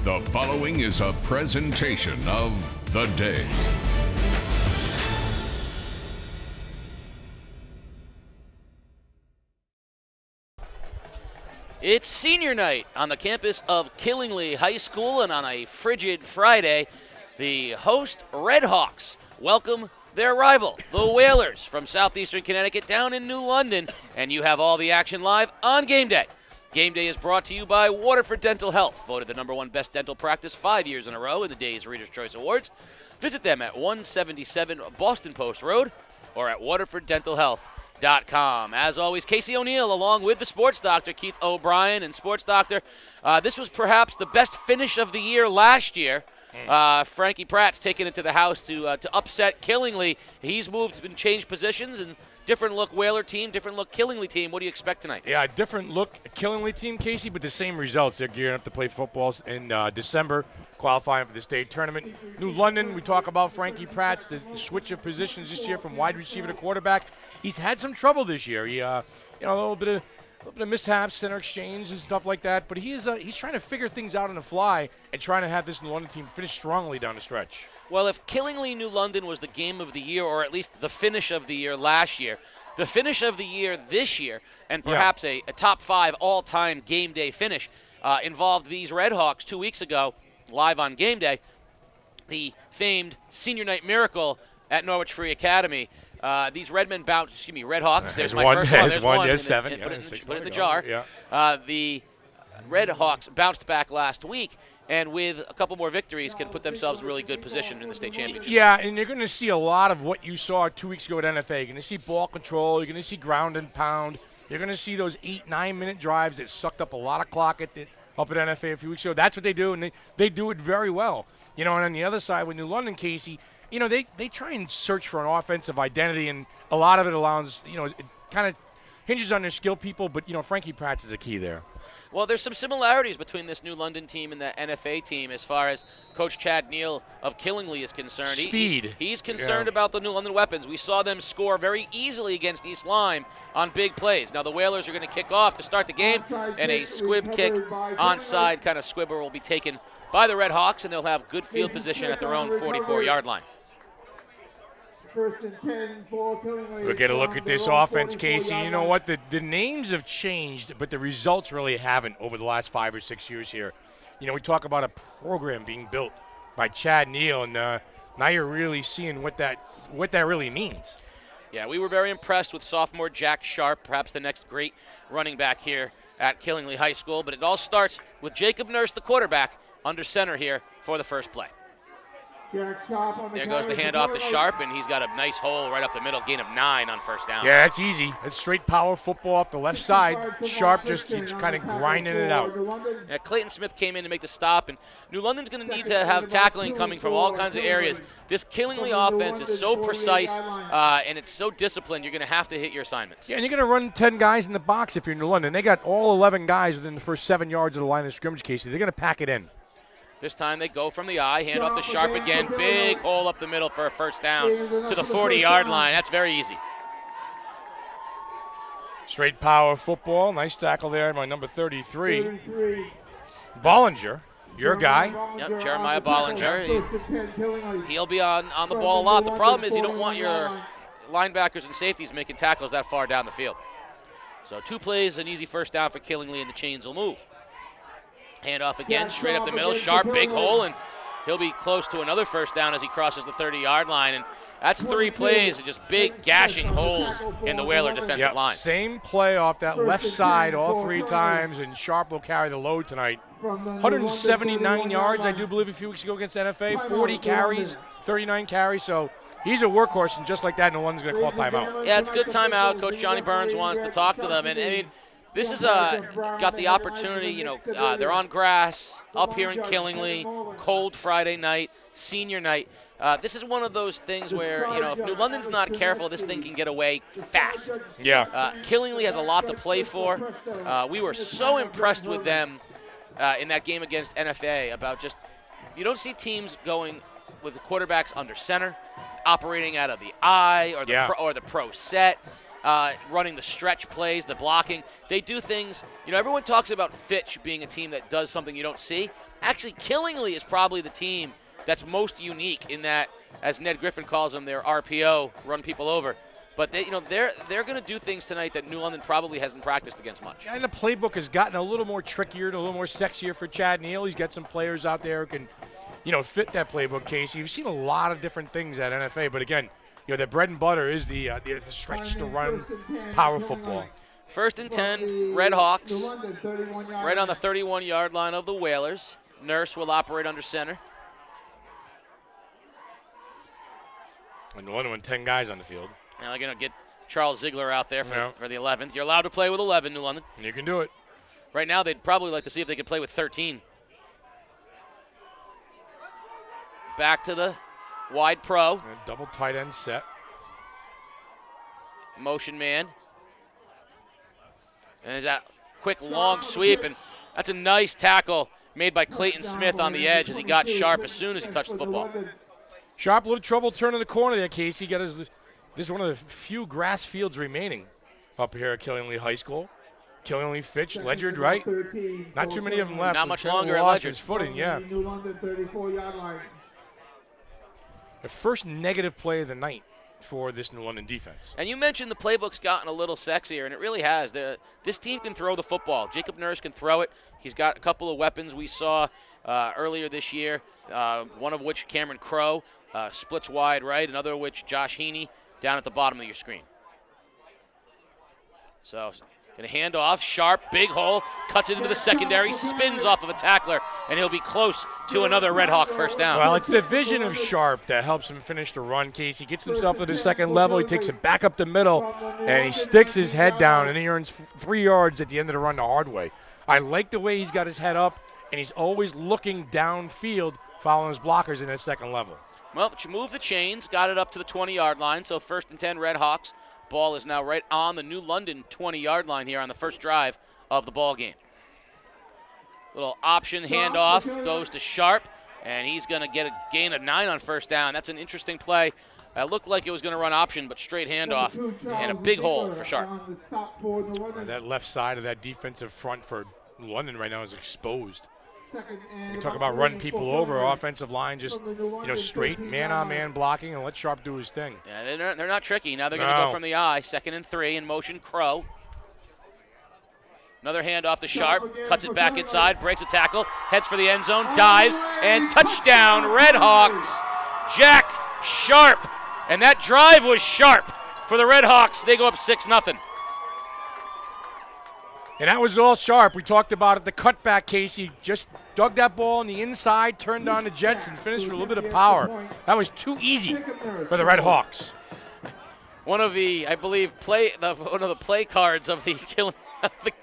The following is a presentation of The Day. It's senior night on the campus of Killingly High School, and on a frigid Friday, the host Redhawks welcome their rival, the Whalers, from southeastern Connecticut down in New London, and you have all the action live on Game Day. Game Day is brought to you by Waterford Dental Health, voted the #1 best dental practice 5 years in a row in the Day's Reader's Choice Awards. Visit them at 177 Boston Post Road or at waterforddentalhealth.com. As always, Casey O'Neill along with the sports doctor, Keith O'Brien. And sports doctor, this was perhaps the best finish of the year last year. Frankie Pratt's taken it to the house to upset Killingly. He's moved and changed positions, and different look Whaler team, different look Killingly team. What do you expect tonight? Yeah, different look Killingly team, Casey, but the same results. They're gearing up to play football in December, qualifying for the state tournament. New London, we talk about Frankie Pratt's the switch of positions this year from wide receiver to quarterback. He's had some trouble this year. He, a little bit of mishaps, center exchange and stuff like that. But he's trying to figure things out on the fly and trying to have this New London team finish strongly down the stretch. Well, if Killingly New London was the game of the year, or at least the finish of the year last year, the finish of the year this year, and perhaps a top 5 all-time game day finish, involved these Redhawks 2 weeks ago, live on Game Day, the famed Senior Night Miracle at Norwich Free Academy. These Redhawks. There's my first one. There's one. There's 7. Put it in the jar. Yeah. The Redhawks bounced back last week, and with a couple more victories can put themselves in really good position in the state championship. Yeah, and you're going to see a lot of what you saw 2 weeks ago at NFA. You're going to see ball control. You're going to see ground and pound. You're going to see those 8-9 minute drives that sucked up a lot of clock up at NFA a few weeks ago. That's what they do, and they do it very well. And on the other side with New London, Casey, they try and search for an offensive identity, and a lot of it allows, it kind of hinges on their skill people, but, Frankie Pratt's is the key there. Well, there's some similarities between this New London team and the NFA team as far as Coach Chad Neal of Killingly is concerned. Speed. He's concerned about the New London weapons. We saw them score very easily against East Lyme on big plays. Now the Whalers are going to kick off to start the game, and a squib kick onside kind of squibber will be taken by the Redhawks, and they'll have good field position at their own 44-yard line. First and 10 for Killingly. We'll get a look at this offense, Casey. You know what? The names have changed, but the results really haven't over the last 5 or 6 years here. We talk about a program being built by Chad Neal, and now you're really seeing what that really means. Yeah, we were very impressed with sophomore Jack Sharp, perhaps the next great running back here at Killingly High School. But it all starts with Jacob Nurse, the quarterback, under center here for the first play. There goes the handoff to Sharp, and he's got a nice hole right up the middle, gain of 9 on first down. Yeah, that's easy. That's straight power football off the left side. Sharp just kind of grinding it out. Yeah, Clayton Smith came in to make the stop, and New London's going to need to have tackling coming from all kinds of areas. This Killingly offense is so precise, and it's so disciplined, you're going to have to hit your assignments. Yeah, and you're going to run 10 guys in the box if you're New London. They got all 11 guys within the first 7 yards of the line of scrimmage, Casey. They're going to pack it in. This time they go from the eye, hand off to Sharp again. Big hole up the middle for a first down to the 40-yard line. That's very easy. Straight power football. Nice tackle there by number 33. Bollinger, your guy. Yep, Jeremiah Bollinger. He'll be on the ball a lot. The problem is you don't want your linebackers and safeties making tackles that far down the field. So 2 plays, an easy first down for Killingly, and the chains will move. Handoff again, straight up the middle. Sharp, big hole, and he'll be close to another first down as he crosses the 30-yard line. And that's 3 plays and just big gashing holes in the Whaler defensive line. Same play off that left side all 3 times, and Sharp will carry the load tonight. 179 yards, I do believe, a few weeks ago against NFA. 40 carries, 39 carries, so he's a workhorse, and just like that, no one's going to call timeout. Yeah, it's a good timeout. Coach Johnny Burns wants to talk to them, and I mean, this is got the opportunity, they're on grass, up here in Killingly, cold Friday night, senior night. This is one of those things where, if New London's not careful, this thing can get away fast. Yeah. Killingly has a lot to play for. We were so impressed with them in that game against NFA about just, you don't see teams going with the quarterbacks under center, operating out of the eye or the pro set. running the stretch plays, the blocking. They do things, everyone talks about Fitch being a team that does something you don't see. Actually, Killingly is probably the team that's most unique in that, as Ned Griffin calls them, their RPO, run people over. But they're going to do things tonight that New London probably hasn't practiced against much. And the playbook has gotten a little more trickier and a little more sexier for Chad Neal. He's got some players out there who can, fit that playbook, Casey. We've seen a lot of different things at NFA, but again, the bread and butter is the stretch to run power football. 1st and 10, Red Hawks, right on the 31-yard line of the Whalers. Nurse will operate under center. And New London with 10 guys on the field. Now they're going to get Charles Ziegler out there for the 11th. You're allowed to play with 11, New London. And you can do it. Right now, they'd probably like to see if they could play with 13. Back to the wide pro. And double tight end set. Motion man. And that quick long sweep, and that's a nice tackle made by Clayton Smith on the edge as he got Sharp as soon as he touched the football. Sharp, a little trouble turning the corner there, Casey. This is one of the few grass fields remaining up here at Killingly High School. Killingly, Fitch, Ledyard, right? Not too many of them left. Not much longer at lost Ledyard. his footing, yeah. New London 34-yard line. The first negative play of the night for this New London defense. And you mentioned the playbook's gotten a little sexier, and it really has. This team can throw the football. Jacob Nurse can throw it. He's got a couple of weapons we saw earlier this year, one of which Cameron Crowe splits wide right, another of which Josh Heaney down at the bottom of your screen. So going to hand off. Sharp, big hole, cuts it into the secondary, spins off of a tackler, and he'll be close to another Red Hawk first down. Well, it's the vision of Sharp that helps him finish the run, Casey. He gets himself to the second level. He takes it back up the middle, and he sticks his head down, and he earns 3 yards at the end of the run the hard way. I like the way he's got his head up, and he's always looking downfield, following his blockers in that second level. Well, but you move the chains, got it up to the 20-yard line, so 1st and 10 Red Hawks. Ball is now right on the New London 20-yard line here on the first drive of the ball game. Little option handoff goes to Sharp, and he's going to get a gain of 9 on first down. That's an interesting play. It looked like it was going to run option, but straight handoff and a big hole for Sharp. That left side of that defensive front for New London right now is exposed. You talk about run people over, offensive line just, straight man-on-man blocking and let Sharp do his thing. Yeah, they're not tricky. Now they're going to go from the eye. 2nd and 3 in motion, Crow. Another handoff to Sharp, cuts it back inside, breaks a tackle, heads for the end zone, dives, and touchdown, Red Hawks, Jack Sharp. And that drive was sharp for the Red Hawks. They go up 6-0. And that was all Sharp. We talked about it. The cutback, Casey just dug that ball on the inside, turned on the Jets, and finished with a little bit of power. That was too easy for the Red Hawks. One of the, I believe, one of the play cards of the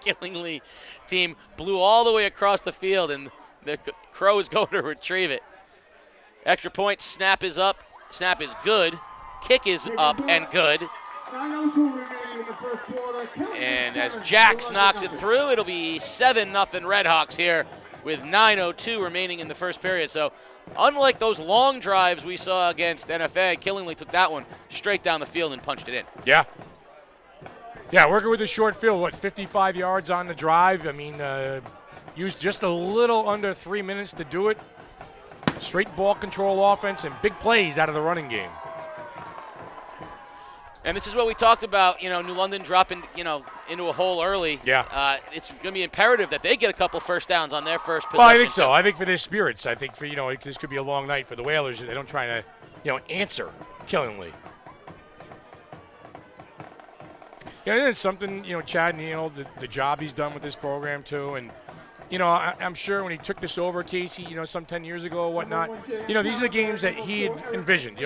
Killingly team blew all the way across the field, and the Crows go to retrieve it. Extra point, snap is up, snap is good, kick is up and good. And as Jax knocks it through, it'll be 7-0 Red Hawks here with 9:02 remaining in the first period. So unlike those long drives we saw against NFA, Killingly took that one straight down the field and punched it in. Yeah. Yeah, working with a short field, 55 yards on the drive. I mean, used just a little under 3 minutes to do it. Straight ball control offense and big plays out of the running game. And this is what we talked about, New London dropping, into a hole early. Yeah. It's going to be imperative that they get a couple first downs on their first possession. Well, I think so. I think for their spirits. I think for, this could be a long night for the Whalers. They don't try to, answer Killingly. Yeah, it's something, Chad Neal, the job he's done with this program too. And, I'm sure when he took this over, Casey, some 10 years ago or whatnot, these are the games that he had envisioned,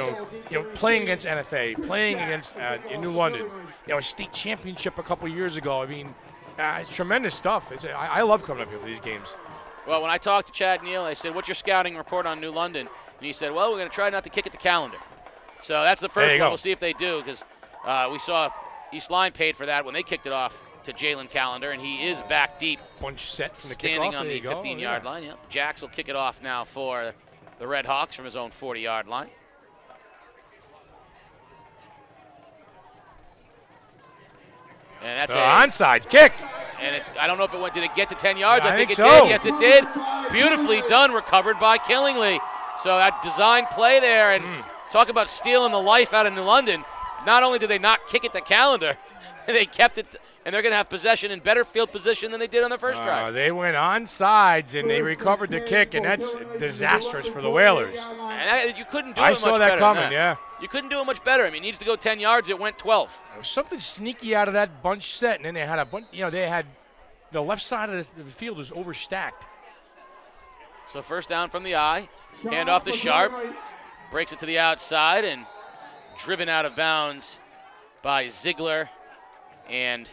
playing against NFA, playing against in New London, a state championship a couple years ago. I mean, it's tremendous stuff. I love coming up here for these games. Well, when I talked to Chad Neal, I said, what's your scouting report on New London? And he said, well, we're going to try not to kick at the calendar. So that's the first one. We'll see if they do, because we saw East Line paid for that when they kicked it off to Jalen Callender, and he is back deep. Bunch set from the standing kickoff. On the 15-yard line. Yep. Jax will kick it off now for the Red Hawks from his own 40-yard line. And that's onside kick. And I don't know if did it get to 10 yards? I think it so. did. Yes, it did. Beautifully done, recovered by Killingly. So that design play there, and talk about stealing the life out of New London. Not only did they not kick it to Callender, they kept it, and they're going to have possession in better field position than they did on the first drive. They went on sides, and they recovered the kick, and that's disastrous for the Whalers. And you couldn't do it I much saw better. that coming, yeah. You couldn't do it much better. I mean, it needs to go 10 yards. It went 12. There was something sneaky out of that bunch set, and then they had a bunch. They had the left side of the field was overstacked. So first down from the eye. Hand off to Sharp. Breaks it to the outside and driven out of bounds by Ziegler and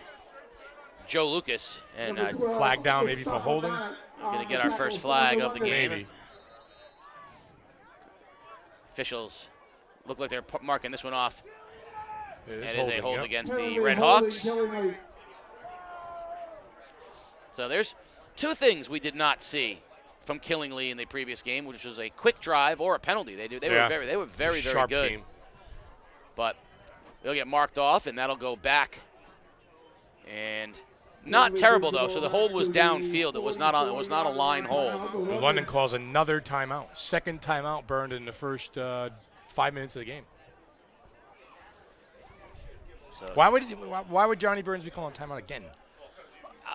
Joe Lucas. And flag down maybe for holding. Going to get our first flag of the game. Maybe. Officials look like they're marking this one off. It is a hold against the Red Hawks. So there's two things we did not see from Killingly in the previous game, which was a quick drive or a penalty. They were very sharp good. Team. But they'll get marked off, and that'll go back. And not terrible though. So the hold was downfield. It was not a line hold. London calls another timeout. Second timeout burned in the first 5 minutes of the game. So why would Johnny Burns be calling timeout again?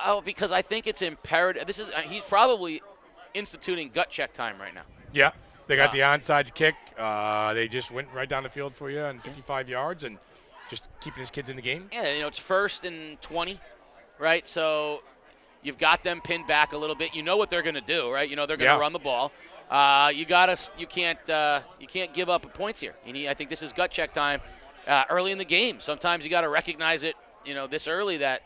Oh, because I think it's imperative. He's probably instituting gut check time right now. Yeah, they got the onside kick. They just went right down the field for you on 55 yards and just keeping his kids in the game. Yeah, it's 1st and 20, right? So you've got them pinned back a little bit. You know what they're going to do, right? You know they're going to run the ball. You can't give up points here. I think this is gut check time early in the game. Sometimes you got to recognize it, this early that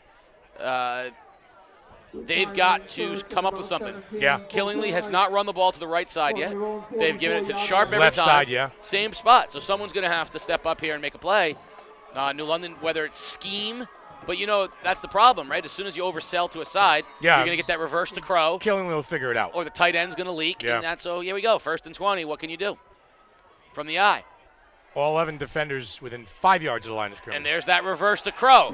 they've got to come up with something. Yeah. Killingly has not run the ball to the right side yet. They've given it to Sharp every left time. Side, yeah. Same spot. So someone's going to have to step up here and make a play. New London, whether it's scheme, but that's the problem, right? As soon as you oversell to a side, you're going to get that reverse to Crow. Killingly will figure it out. Or the tight end's going to leak. Yeah. And so here we go. 1st and 20. What can you do? From the eye. All 11 defenders within 5 yards of the line of scrimmage. And there's that reverse to Crow.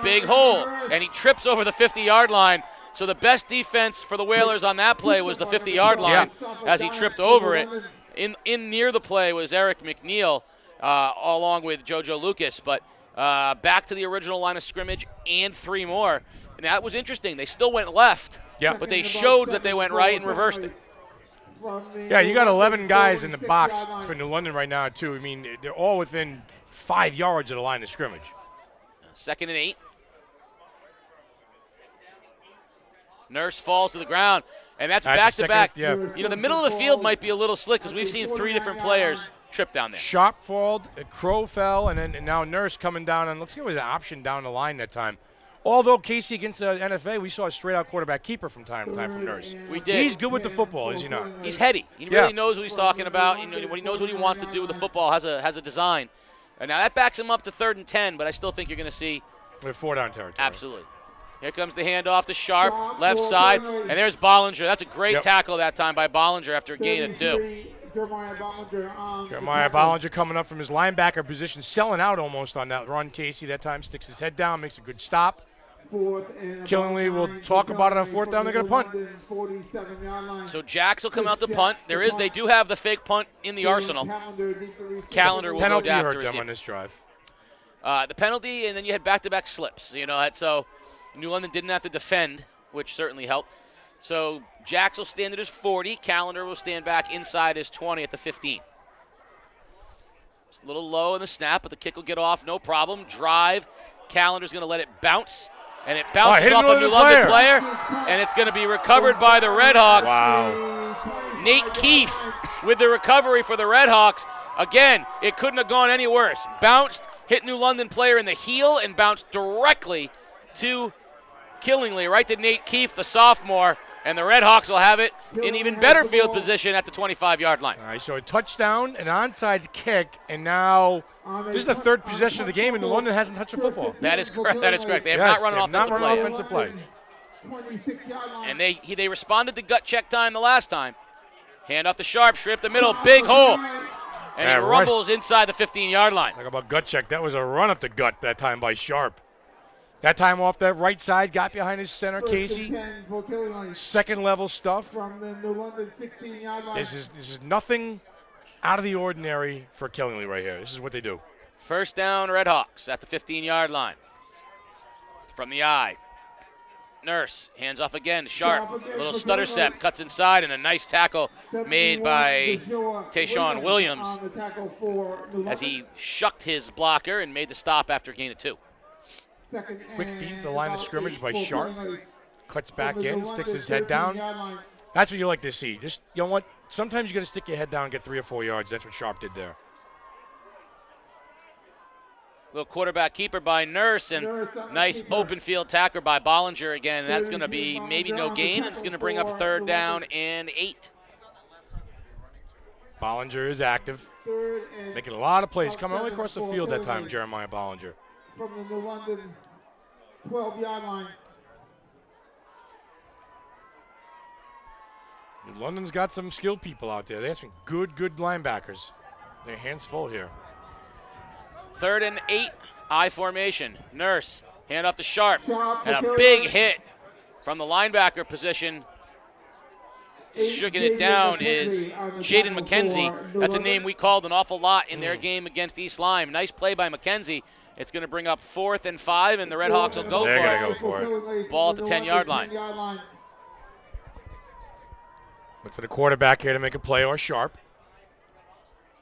Big hole. And he trips over the 50-yard line. So the best defense for the Whalers on that play was the 50-yard line as he tripped over it. In near the play was Eric McNeil along with JoJo Lucas. But back to the original line of scrimmage and 3 more. And that was interesting. They still went left, but they showed that they went right and reversed it. Yeah, you got 11 guys in the box for New London right now, too. I mean, they're all within 5 yards of the line of scrimmage. 2nd and 8. Nurse falls to the ground, and that's back-to-back. Yeah. The middle of the field might be a little slick because we've seen 3 different players trip down there. Sharp fell, Crow fell, and now Nurse coming down, and looks like it was an option down the line that time. Although Casey against the NFA, we saw a straight-out quarterback keeper from time to time from Nurse. We did. He's good with the football, is he not? He's heady. He really knows what he's talking about. He knows what he wants to do with the football. Has a design. And now that backs him up to 3rd and 10, but I still think you're going to see. We're 4-down territory. Absolutely. Here comes the handoff to Sharp, left side, and there's Bollinger. That's a great tackle that time by Bollinger after a gain of 2. Jeremiah Bollinger coming up from his linebacker position, selling out almost on that run. Casey that time sticks his head down, makes a good stop. Killingly will talk about it on 4th down. They're going to punt. So Jacks will come out to punt. They do have the fake punt in the arsenal. Callender will penalty go down hurt to them on this drive. The penalty, and then you had back-to-back slips. So New London didn't have to defend, which certainly helped. So Jacks will stand at his 40. Callender will stand back inside his 20 at the 15. It's a little low in the snap, but the kick will get off, no problem. Drive. Callender's going to let it bounce. And it bounces off a New London player, and it's going to be recovered by the Red Hawks. Wow. Nate Keefe with the recovery for the Red Hawks. Again, it couldn't have gone any worse. Bounced, hit New London player in the heel, and bounced directly to Killingly, right to Nate Keefe, the sophomore. And the Red Hawks will have it in even better field position at the 25-yard line. All right, so a touchdown, an onside kick, and now this is the 3rd possession of the game, and New London hasn't touched a football. That is correct. They have not run an offensive play. And they responded to gut check time the last time. Hand off to Sharp, straight up the middle, big hole. And it rumbles inside the 15-yard line. Talk about gut check. That was a run up the gut that time by Sharp. That time off that right side, got behind his center, First Casey. and 10 for Killingley. Second level stuff. From the New London 16-yard line. This is nothing out of the ordinary for Killingley right here. This is what they do. First down, Redhawks at the 15-yard line. From the eye. Nurse, hands off again, Sharp, little stutter step, cuts inside, and a nice tackle made by Tayshawn Williams as he shucked his blocker and made the stop after a gain of 2. Quick feed at the line of scrimmage by Sharp. Cuts back in, sticks his head down. That's what you like to see. Just, you know what? Sometimes you got to stick your head down and get 3 or 4 yards. That's what Sharp did there. Little quarterback keeper by Nurse, and nice open field tackler by Bollinger again. And that's going to be maybe no gain, and it's going to bring up 3rd down and 8. Bollinger is active, making a lot of plays. Coming all across the field that time, Jeremiah Bollinger. From the New London 12-yard line. New London's got some skilled people out there. They have some good linebackers. Their hands full here. 3rd and 8, I formation. Nurse, hand off to Sharp, and a big hit from the linebacker position. Shooking it down is Jaden McKenzie. That's a name we called an awful lot in their game against East Lyme. Nice play by McKenzie. It's going to bring up 4th and 5, and the Redhawks will go for it. They're going to go for it. Ball at the 10-yard line. Look for the quarterback here to make a play, or Sharp.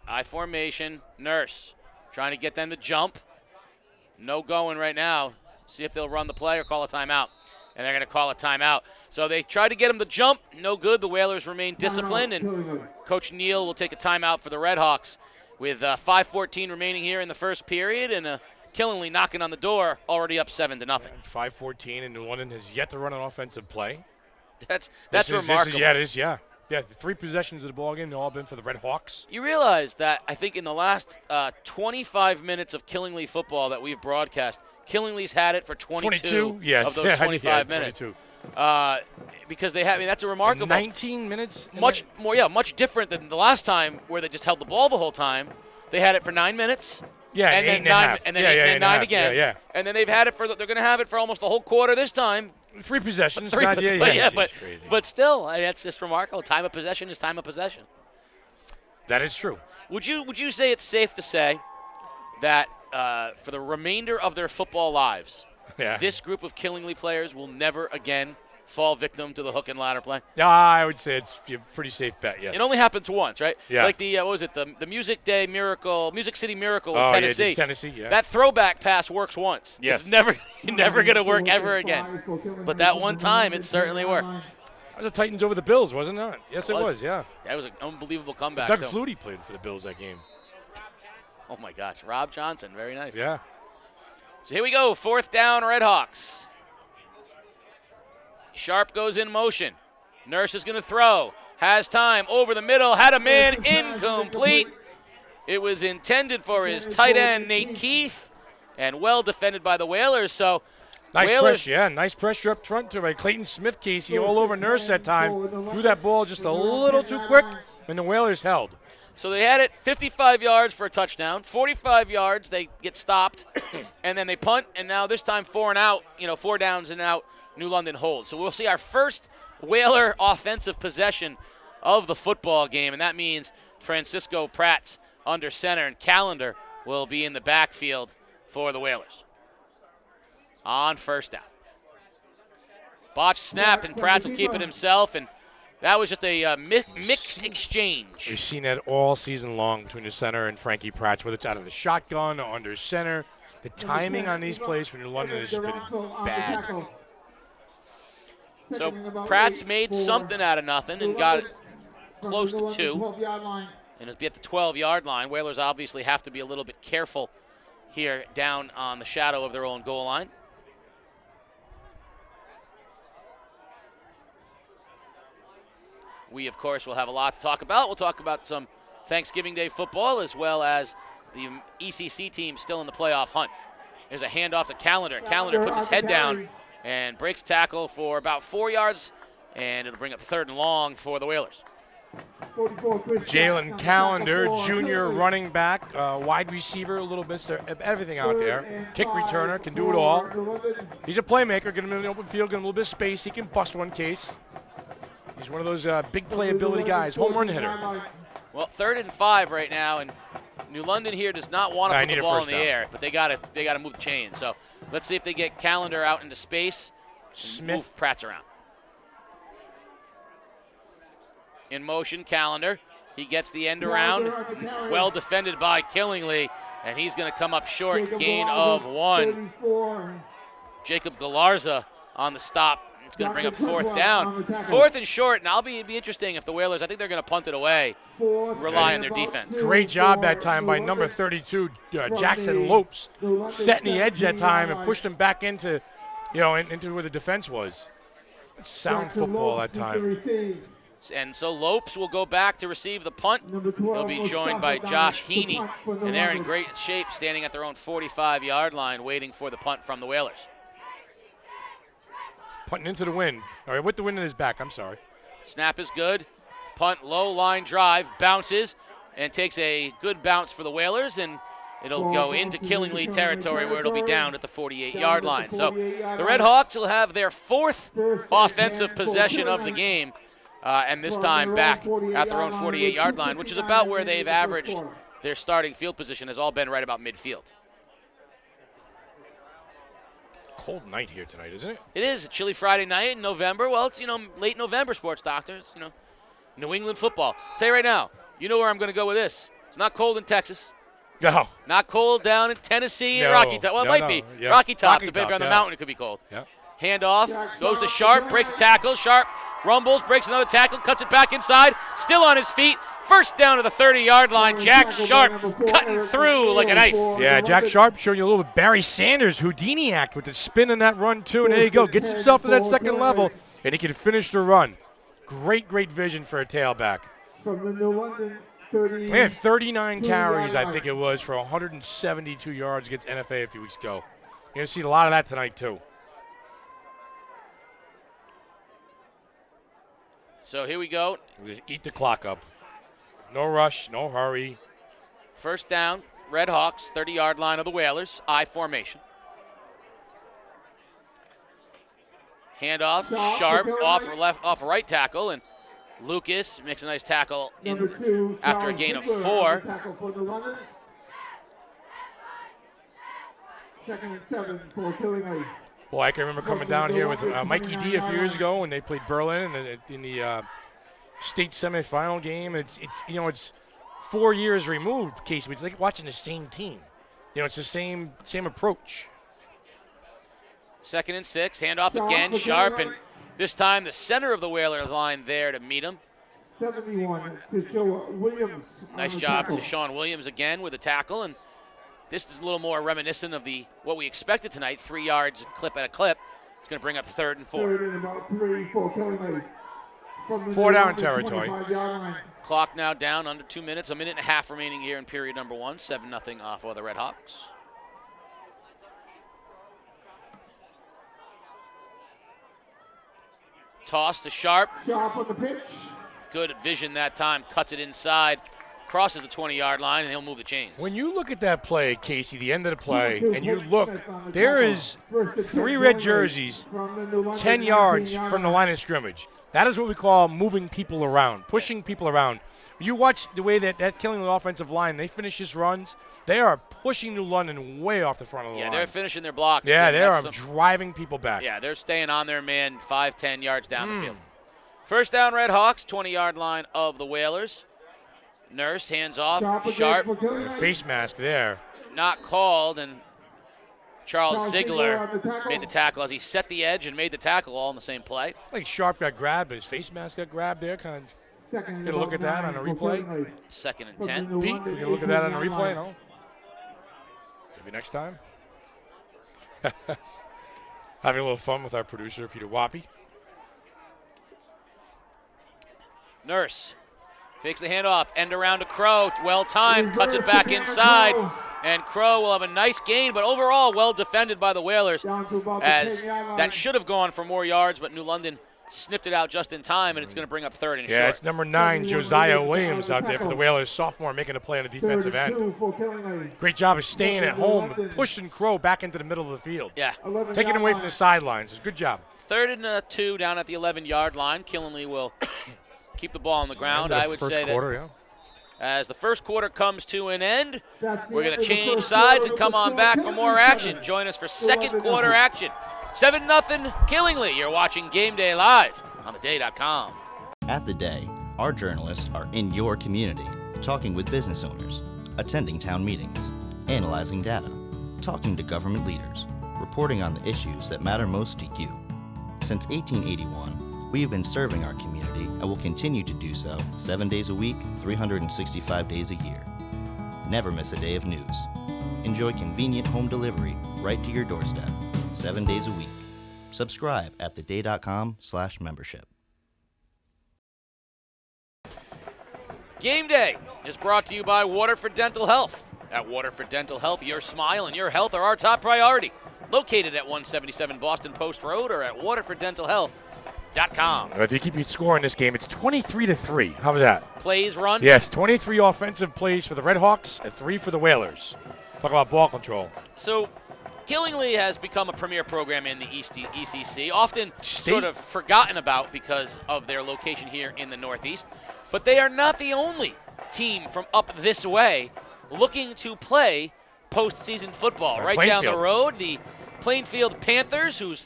I formation, Nurse. Trying to get them to jump. No going right now. See if they'll run the play or call a timeout. And they're going to call a timeout. So they tried to get him to jump. No good. The Whalers remain disciplined. And Coach Neal will take a timeout for the Redhawks with 5:14 remaining here in the first period. And Killingley knocking on the door, already up 7-0. 5:14, and New London has yet to run an offensive play. That's remarkable. It is. Yeah, the 3 possessions of the ball game, they've all been for the Red Hawks. You realize that I think in the last 25 minutes of Killingley football that we've broadcast, Killingley's had it for 22 yes. of those 25 minutes. 22. Because they have, that's a remarkable. 19 minutes? Much different than the last time where they just held the ball the whole time. They had it for 9 minutes. Yeah, and then 9, and then 8 and 9 again. Yeah. And then they've had it they're going to have it for almost the whole quarter this time. 3 possessions. But still, that's just remarkable. Time of possession is time of possession. That is true. Would you say it's safe to say that for the remainder of their football lives, this group of Killingley players will never again fall victim to the hook and ladder play? Yeah, I would say it's a pretty safe bet, yes. It only happens once, right? Yeah. Like the, the Music City Miracle in Tennessee. Yeah, Tennessee, yeah. That throwback pass works once. Yes. It's never going to work ever again. But that one time, it certainly worked. That was the Titans over the Bills, wasn't it? Yes, it was, yeah. That was an unbelievable comeback, Doug Flutie played for the Bills that game. Oh, my gosh. Rob Johnson, very nice. Yeah. So here we go, 4th down, Redhawks. Sharp goes in motion. Nurse is going to throw. Has time. Over the middle. Had a man. Incomplete. It was intended for his tight end, Nate Keefe, and well defended by the Whalers. So nice pressure up front to Clayton Smith, Casey, all over Nurse that time. Threw that ball just a little too quick, and the Whalers held. So they had it 55 yards for a touchdown. 45 yards, they get stopped, and then they punt, and now this time 4 and out, 4 downs and out. New London holds. So we'll see our first Whaler offensive possession of the football game, and that means Francisco Pratt's under center, and Callender will be in the backfield for the Whalers. On 1st down. Botched snap, and Pratt will keep it himself, and that was just a mixed exchange. We've seen that all season long between the center and Frankie Pratt, whether it's out of the shotgun or under center. The timing on these plays for New London has just been bad. So Pratt's made something out of nothing and got it close to 2. And it'll be at the 12-yard line. Whalers obviously have to be a little bit careful here down on the shadow of their own goal line. We, of course, will have a lot to talk about. We'll talk about some Thanksgiving Day football as well as the ECC team still in the playoff hunt. There's a handoff to Callender. Callender puts his head down and breaks tackle for about 4 yards, and it'll bring up 3rd and long for the Whalers. Jalen Callender, junior running back, wide receiver, a little bit of everything out there. Kick returner, can do it all. He's a playmaker, get him in the open field, get him a little bit of space. He can bust one case. He's one of those big playability guys, home run hitter. Well, 3rd and 5 right now, and New London here does not want to put the ball in the air, but they got to move the chain. So let's see if they get Callender out into space. Smith move Pratt's around. In motion, Callender. He gets the end around. Well defended by Killingly, and he's going to come up short. Gain of 1. Jacob Galarza on the stop. It's going to bring up 4th down. 4th and short, and it'd be interesting if the Whalers, I think they're going to punt it away, rely on their defense. Great job that time by number 32, Jackson Lopes, setting the edge that time and pushed him back into where the defense was. It's sound football that time. And so Lopes will go back to receive the punt. He'll be joined by Josh Heaney, and they're in great shape, standing at their own 45-yard line, waiting for the punt from the Whalers. Punting into the wind. All right, with the wind in his back, I'm sorry. Snap is good. Punt, low line drive, bounces, and takes a good bounce for the Whalers, and it'll go into Killingly territory where it'll be down at the 48-yard line. So the Red Hawks will have their 4th offensive possession of the game, and this time back at their own 48-yard line, which is about where they've averaged their starting field position, has all been right about midfield. Cold night here tonight, isn't it? It is a chilly Friday night in November. Well, it's, late November, sports doctors, New England football. I'll tell you right now, you know where I'm going to go with this. It's not cold in Texas. No. Not cold down in Tennessee and Rocky Top. Well, it might be. Yeah. Rocky Top, Rocky depending Top, on the mountain, it could be cold. Yeah. Handoff, goes to Sharp, breaks the tackle. Sharp rumbles, breaks another tackle, cuts it back inside. Still on his feet. First down to the 30-yard line. Jack Sharp cutting through like a knife. Yeah, Jack Sharp showing you a little bit Barry Sanders Houdini act with the spin in that run, too. And there you go. Gets himself to that second level, and he can finish the run. Great vision for a tailback. From the New London 30. He had 39 carries, I think it was, for 172 yards against NFA a few weeks ago. You're going to see a lot of that tonight, too. So here we go. Just eat the clock up. No rush, no hurry. First down, Red Hawks, 30-yard line of the Whalers, I formation. Handoff, Sharp off right tackle, and Lucas makes a nice tackle after a gain of 4. 2nd and 7 for Killingly. Boy, I can remember coming down here with Mikey D a few years ago when they played Berlin in the state semifinal game. It's 4 years removed, Casey. It's like watching the same team. It's the same approach. 2nd and 6, handoff again, Sharp, and this time the center of the Whalers line there to meet him. 71 to Sean Williams. Nice job to Sean Williams again with a tackle, and this is a little more reminiscent of what we expected tonight, 3 yards clip at a clip. It's going to bring up 3rd and 4. 3rd and about 3 for Killingly. 4 down territory. Clock now down under 2 minutes, a minute and a half remaining here in period number 1. 7-0 off of the Red Hawks. Toss to Sharp. Sharp on the pitch. Good vision that time. Cuts it inside. Crosses the 20-yard line, and he'll move the chains. When you look at that play, Casey, the end of the play, and you look, there is 3 red jerseys 10 yards from the line of scrimmage. That is what we call moving people around, pushing people around. You watch the way that killing the offensive line, they finish his runs, they are pushing New London way off the front of the line. Yeah, they're finishing their blocks. Yeah, they are driving people back. Yeah, they're staying on their man 5-10 yards down the field. First down, Red Hawks, 20-yard line of the Whalers. Nurse, hands off, Sharp. Face mask there. Not called, and Charles Ziegler made the tackle as he set the edge and made the tackle all in the same play. Like Sharp got grabbed, but his face mask got grabbed there. Kind of get a look at that on a replay. 2nd and 10. Pete, can we get a look at that on a replay? No? Maybe next time. Having a little fun with our producer, Peter Wappy. Nurse fakes the handoff, end around to Crow, well timed, cuts it back inside, and Crow will have a nice gain, but overall well defended by the Whalers, as that should have gone for more yards, but New London sniffed it out just in time, and it's going to bring up third and Yeah, short. it's number 9, Josiah Williams, out there for the Whalers, sophomore, making a play on the defensive end. Great job of staying at home and pushing Crow back into the middle of the field. Yeah. Taking away from the sidelines. It's a good job. 3rd and 2 down at the 11-yard line. Killenly will keep the ball on the ground. I would say that as the first quarter comes to an end, we're going to change sides and come on back for more action. Join us for second quarter action. 7-0 Killingly. You're watching Game Day live on theday.com. At The Day, our journalists are in your community, talking with business owners, attending town meetings, analyzing data, talking to government leaders, reporting on the issues that matter most to you. Since 1881, we have been serving our community and will continue to do so 7 days a week, 365 days a year. Never miss a day of news. Enjoy convenient home delivery right to your doorstep, 7 days a week. Subscribe at theday.com/membership. Game Day is brought to you by Waterford Dental Health. At Waterford Dental Health, your smile and your health are our top priority. Located at 177 Boston Post Road or at waterforddentalhealth.com. If you keep your score in this game, it's 23-3. How was that? Plays run? Yes, 23 offensive plays for the Red Hawks and 3 for the Whalers. Talk about ball control. So, Killingly has become a premier program in the ECC, often sort of forgotten about because of their location here in the Northeast. But they are not the only team from up this way looking to play postseason football. Right down the road, the Plainfield Panthers, whose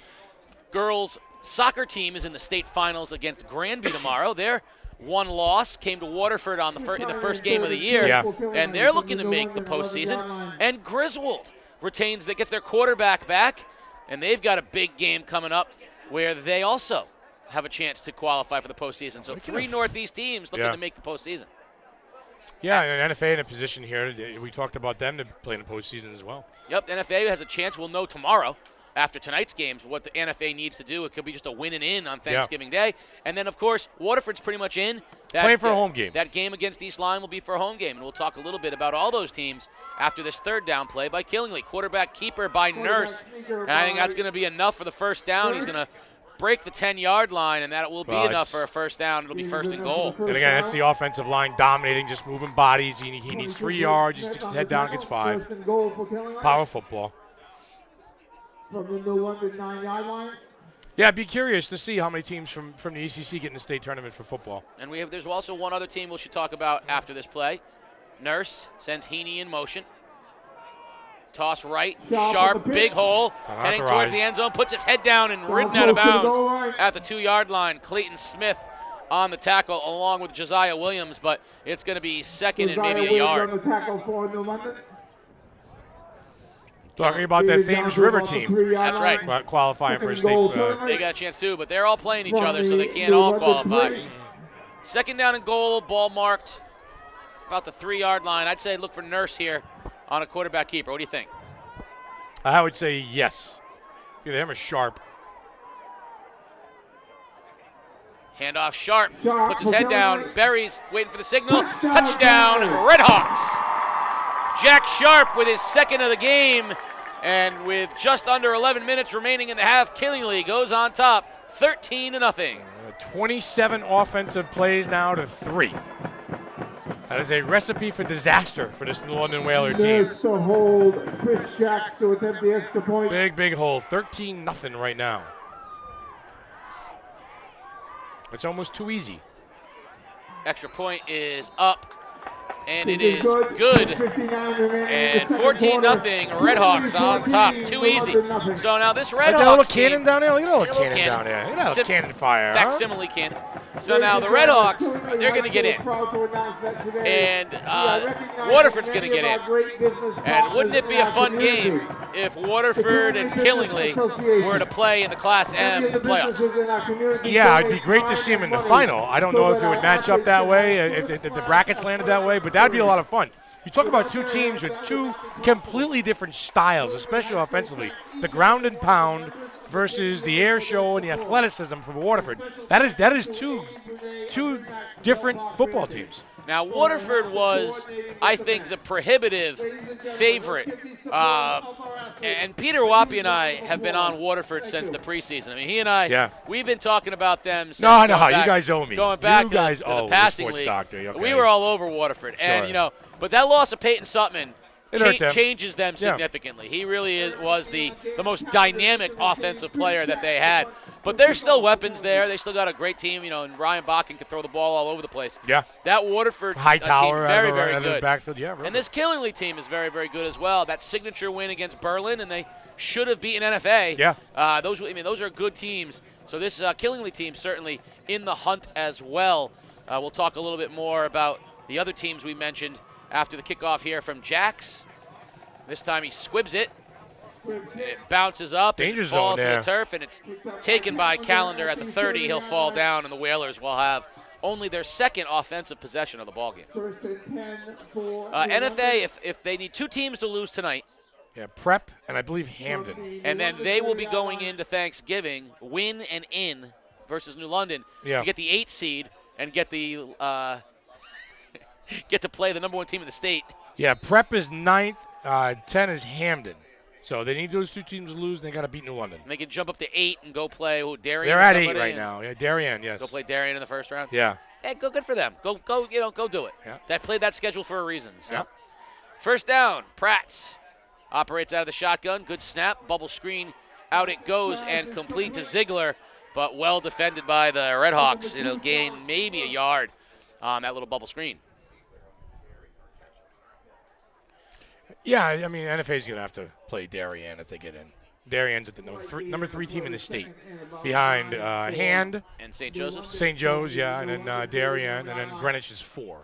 girls' soccer team is in the state finals against Granby tomorrow. Their one loss came to Waterford in the first game of the year, and they're looking to make the postseason. And Griswold gets their quarterback back, and they've got a big game coming up where they also have a chance to qualify for the postseason. So 3 Northeast teams looking to make the postseason. Yeah, and NFA in a position here. We talked about them to play in the postseason as well. Yep, NFA has a chance. We'll know tomorrow after tonight's games what the NFA needs to do. It could be just a win and in on Thanksgiving Day. And then, of course, Waterford's pretty much in. Playing for a home game. That game against East Lyme will be for a home game. And we'll talk a little bit about all those teams after this third down play by Killingly. Quarterback keeper by Nurse. And I think that's going to be enough for the first down. He's going to break the 10-yard line, and that will be enough for a first down. It'll be first and goal. And again, that's the offensive line dominating, just moving bodies. He needs 3 yards. He sticks his head down, gets 5. Power football. From the New London 9-yard line. Yeah, I'd be curious to see how many teams from the ECC get in the state tournament for football. And there's also one other team we should talk about after this play. Nurse sends Heaney in motion. Toss right, sharp, big hole, heading towards the end zone, puts his head down and ridden out of bounds at the 2-yard line. Clayton Smith on the tackle along with Josiah Williams, but it's going to be second and maybe a yard. Talking about that Thames River team. That's right. Qualifying for a state. They got a chance too, but they're all playing each other, so they can't all qualify. Second down and goal, ball marked about the 3-yard line. I'd say look for Nurse here on a quarterback keeper. What do you think? I would say yes. Give him a Sharp. Handoff Sharp. Puts his head down. Berry's waiting for the signal. Touchdown, Red Hawks. Jack Sharp with his second of the game. And with just under 11 minutes remaining in the half, Killingly goes on top, 13-0. 27 offensive plays now to 3. That is a recipe for disaster for this New London Whaler team. There's the hold. Chris Jacks to attempt the extra point. Big hold. 13-0 right now. It's almost too easy. Extra point is up, and it is good. And 14-0 Red Hawks on top. Too easy. So now this Red Hawks team. Look at that little cannon down there. Look at that little cannon down there. Look at that little cannon fire. Facsimile cannon. So now the Red Hawks, they're going to get in. And Waterford's going to get in. And wouldn't it be a fun game if Waterford and Killingly were to play in the Class M playoffs? Yeah, it'd be great to see them in the final. I don't know if it would match up that way, if the brackets landed that way, but that'd be a lot of fun. You talk about 2 teams with 2 completely different styles, especially offensively. The ground and pound versus the air show and the athleticism from Waterford. That is two different football teams. Now, Waterford was, I think, the prohibitive favorite. And Peter Wappy and I have been on Waterford since the preseason. I mean, he and I, we've been talking about them since No, you guys owe me. Going back you to guys the owe passing the sports league. doctor. Okay. We were all over Waterford. Sure. And, but that loss of Peyton Sutman hurt them. changes them significantly. He really was the most dynamic offensive player that they had. But there's still weapons there. They still got a great team, and Ryan Bakken can throw the ball all over the place. Yeah. That Waterford Hightower, team, very, very good. Backfield, yeah. Really. And this Killingly team is very, very good as well. That signature win against Berlin, and they should have beaten NFA. Yeah. Those are good teams. So this Killingly team certainly in the hunt as well. We'll talk a little bit more about the other teams we mentioned after the kickoff here from Jax. This time he squibs it. It bounces up Danger and falls zone to there. the turf, and it's taken by Callender at the 30. He'll fall down, and the Whalers will have only their second offensive possession of the ballgame. NFA, if they need two teams to lose tonight. Yeah, Prep and I believe Hamden. And then they will be going into Thanksgiving, win and in versus New London to get the 8 seed and get the get to play the number 1 team in the state. Yeah, Prep is 9th, 10 is Hamden. So they need those two teams to lose, and they got to beat New London. And they can jump up to 8 and go play Darien. They're at 8 right now. Yeah, Darien, yes. Go play Darien in the first round. Yeah. Hey, good for them. Go do it. Yeah. They played that schedule for a reason. So. Yeah. First down, Pratt's operates out of the shotgun. Good snap, bubble screen, out it goes, and complete to Ziegler, but well defended by the Redhawks. Gain maybe a yard on that little bubble screen. Yeah, I mean, NFA's going to have to play Darien if they get in. Darien's at the number 3 team in the state, behind Hand. And St. Joseph's. St. Joe's, yeah, and then Darien, and then Greenwich is 4.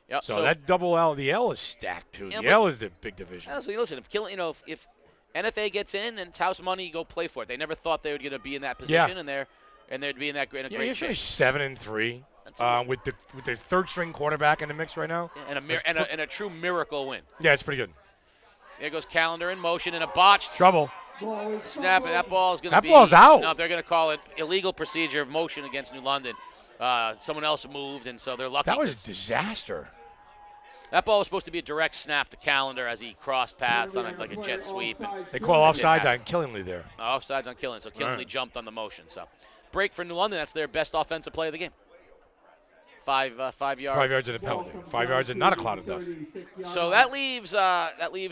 Yep, so that double L, the L is stacked too. The L is the big division. So listen, if NFA gets in and it's house money, you go play for it. They never thought they were going to be in that position, and they'd be in that great. You finished 7-3 with the third string quarterback in the mix right now, and a true miracle win. Yeah, it's pretty good. There goes Callender in motion and a botched trouble snap, and that ball is going to be. That ball's out. No, they're going to call it illegal procedure of motion against New London. Someone else moved, and so they're lucky. That was a disaster. That ball was supposed to be a direct snap to Callender as he crossed paths on like a jet sweep. And they call offsides on Killingly there. Offsides on Killingly, so Killingly jumped on the motion. So break for New London. That's their best offensive play of the game. 5 yards. 5 yards and a penalty. 5 yards and not a cloud of dust. So that leaves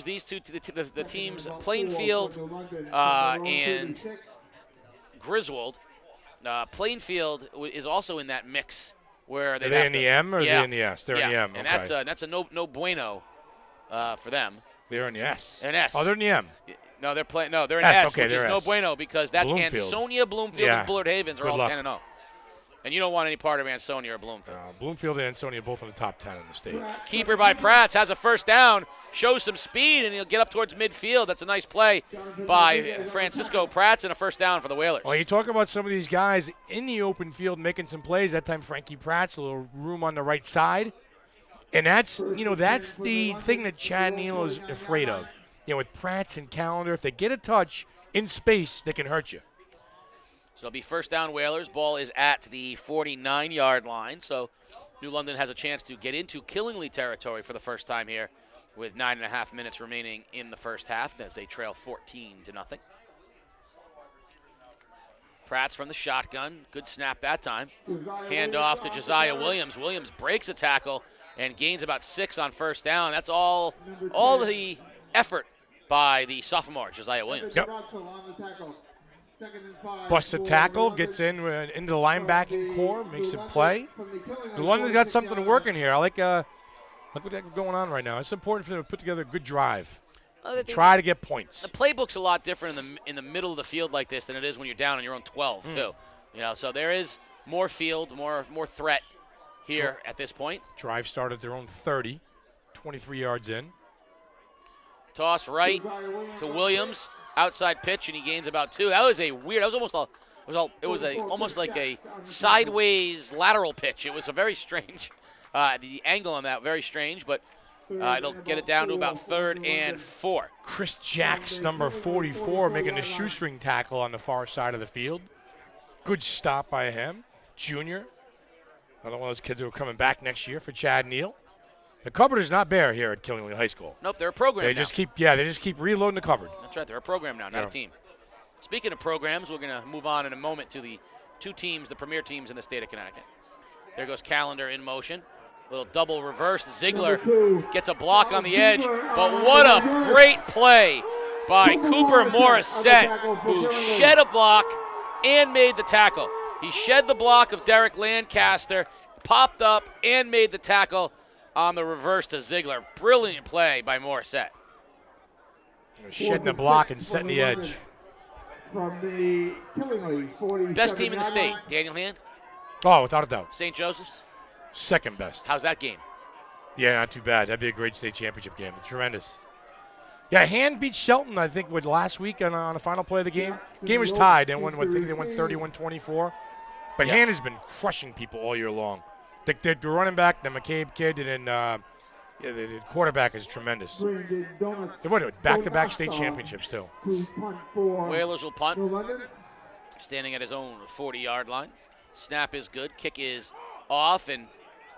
these two the teams Plainfield and Griswold. Plainfield is also in that mix. Where are they in the M or are they in the S? They're in the M. And okay. that's a no bueno for them. They're in the S. An S. Oh, they're in the M. No, they're in S, okay, which is no bueno because that's Bloomfield. Ansonia, Bloomfield, and Bullard Havens are all luck. 10-0. And you don't want any part of Ansonia or Bloomfield. Bloomfield and Ansonia both in the top 10 in the state. Keeper by Prats has a first down, shows some speed, and he'll get up towards midfield. That's a nice play by Francisco Prats and a first down for the Whalers. Well, you talk about some of these guys in the open field making some plays. That time Frankie Prats, a little room on the right side. And that's the thing that Chad Neal is afraid of. With Prats and Callender, if they get a touch in space, they can hurt you. So it'll be first down Whalers. Ball is at the 49-yard line. So New London has a chance to get into Killingly territory for the first time here with 9.5 minutes remaining in the first half as they trail 14-0. Prats from the shotgun. Good snap that time. Hand off to Josiah Williams. Williams breaks a tackle and gains about 6 on first down. That's all the effort by the sophomore, Josiah Williams. Yep. Busts a tackle, gets into the linebacking core, makes a play. New London's got something to work in here. I like what they have going on right now. It's important for them to put together a good drive. Try to get points. The playbook's a lot different in the middle of the field like this than it is when you're down on your own 12 too. So there is more field, more threat here at this point. Drive started their own 30, 23 yards in. Toss right to Williams. Outside pitch, and he gains about 2. That was almost like a sideways lateral pitch. It was a very strange, the angle on that very strange, but It'll get it down to about 3rd and 4. Chris Jacks, number 44, making the shoestring tackle on the far side of the field. Good stop by him. Junior. Another one of those kids who are coming back next year for Chad Neal. The cupboard is not bare here at Killingley High School. Nope, they're a program They now. just keep reloading the cupboard. That's right, they're a program now, not a team. Speaking of programs, we're going to move on in a moment to the 2 teams, the premier teams in the state of Connecticut. There goes Calendar in motion. Little double reverse. Ziegler gets a block on the edge, but what a great play by Cooper Morissette, who shed a block and made the tackle. He shed the block of Derek Lancaster, popped up, and made the tackle on the reverse to Ziegler. Brilliant play by Morissette. Shedding the block and setting the edge. From the Killingley 47 Best team in the state. Daniel Hand, Oh, without a doubt. St. Joseph's. Second best. How's that game? Yeah, not too bad. That'd be a great state championship game. Tremendous. Yeah, Hand beat Shelton, I think, last week on the final play of the game. Game was tied. I think they went 31-24. But Hand has been crushing people all year long. The running back, the McCabe kid, and then the quarterback is tremendous. They won back-to-back state championships, too. Whalers will punt. Standing at his own 40-yard line. Snap is good. Kick is off, and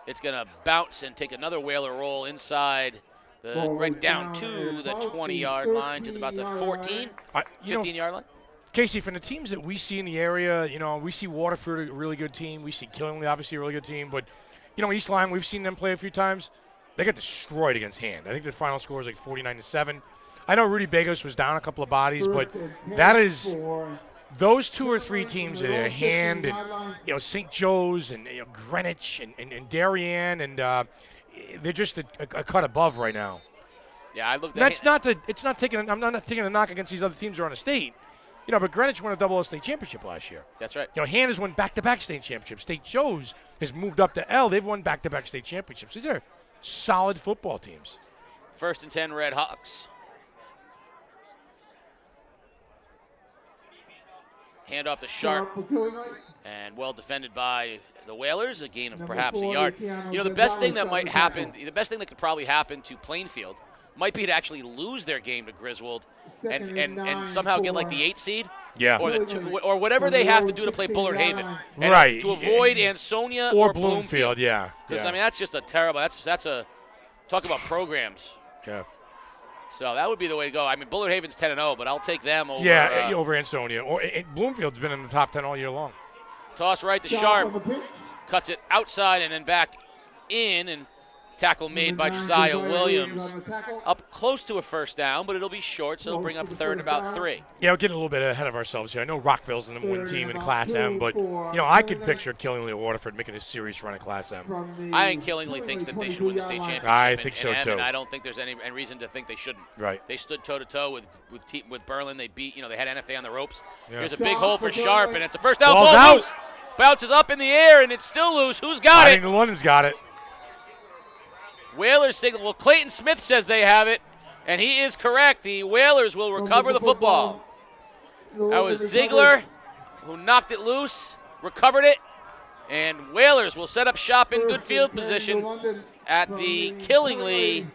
it's going to bounce and take another Whaler roll inside, right down to the 20-yard line, to about the 14, 15-yard line. Casey, from the teams that we see in the area, we see Waterford, a really good team. We see Killingley, obviously a really good team. But, East Lyme, we've seen them play a few times. They got destroyed against Hand. I think the final score was like 49-7. I know Rudy Bagos was down a couple of bodies, but that is – those 2 or 3 teams are Hand and St. Joe's and Greenwich and Darien, and they're just a cut above right now. Yeah, I looked at I'm not taking a knock against these other teams around the state. But Greenwich won a double state championship last year. That's right. Hand has won back-to-back state championships. St. Joe's has moved up to L. They've won back-to-back state championships. These are solid football teams. 1st and 10, Red Hawks. Hand off to Sharp, and well defended by the Whalers. A gain of perhaps a yard. The best thing that might happen, the best thing that could probably happen to Plainfield might be to actually lose their game to Griswold and somehow get like the 8 seed. Yeah. Or whatever they have to do to play Bullard Haven. Right. To avoid Ansonia or Bloomfield. Yeah. Because, that's just a terrible, that's a, talk about programs. Yeah. So that would be the way to go. Bullard Haven's 10-0, but I'll take them over. Yeah, over Ansonia. Bloomfield's been in the top 10 all year long. Toss right to Sharp. Cuts it outside and then back in, and tackle made by Josiah Williams. Up close to a first down, but it'll be short, so it'll bring up 3rd about 3. Yeah, we're getting a little bit ahead of ourselves here. I know Rockville's the number 1 team in Class M, but, I could picture Killingley or Waterford making a serious run at Class M. I think Killingley thinks that they should win the state championship. I think so, too. And I don't think there's any reason to think they shouldn't. Right. They stood toe-to-toe with Berlin. They beat, they had NFA on the ropes. Yeah. Here's a big hole for Sharp, and it's a first down. Ball's out. Loose. Bounces up in the air, and it's still loose. Who's got it? I think the London's got it. Whalers signal. Well, Clayton Smith says they have it, and he is correct. The Whalers will recover the football. That was Ziegler who knocked it loose, recovered it, and Whalers will set up shop in good field position at the Killingley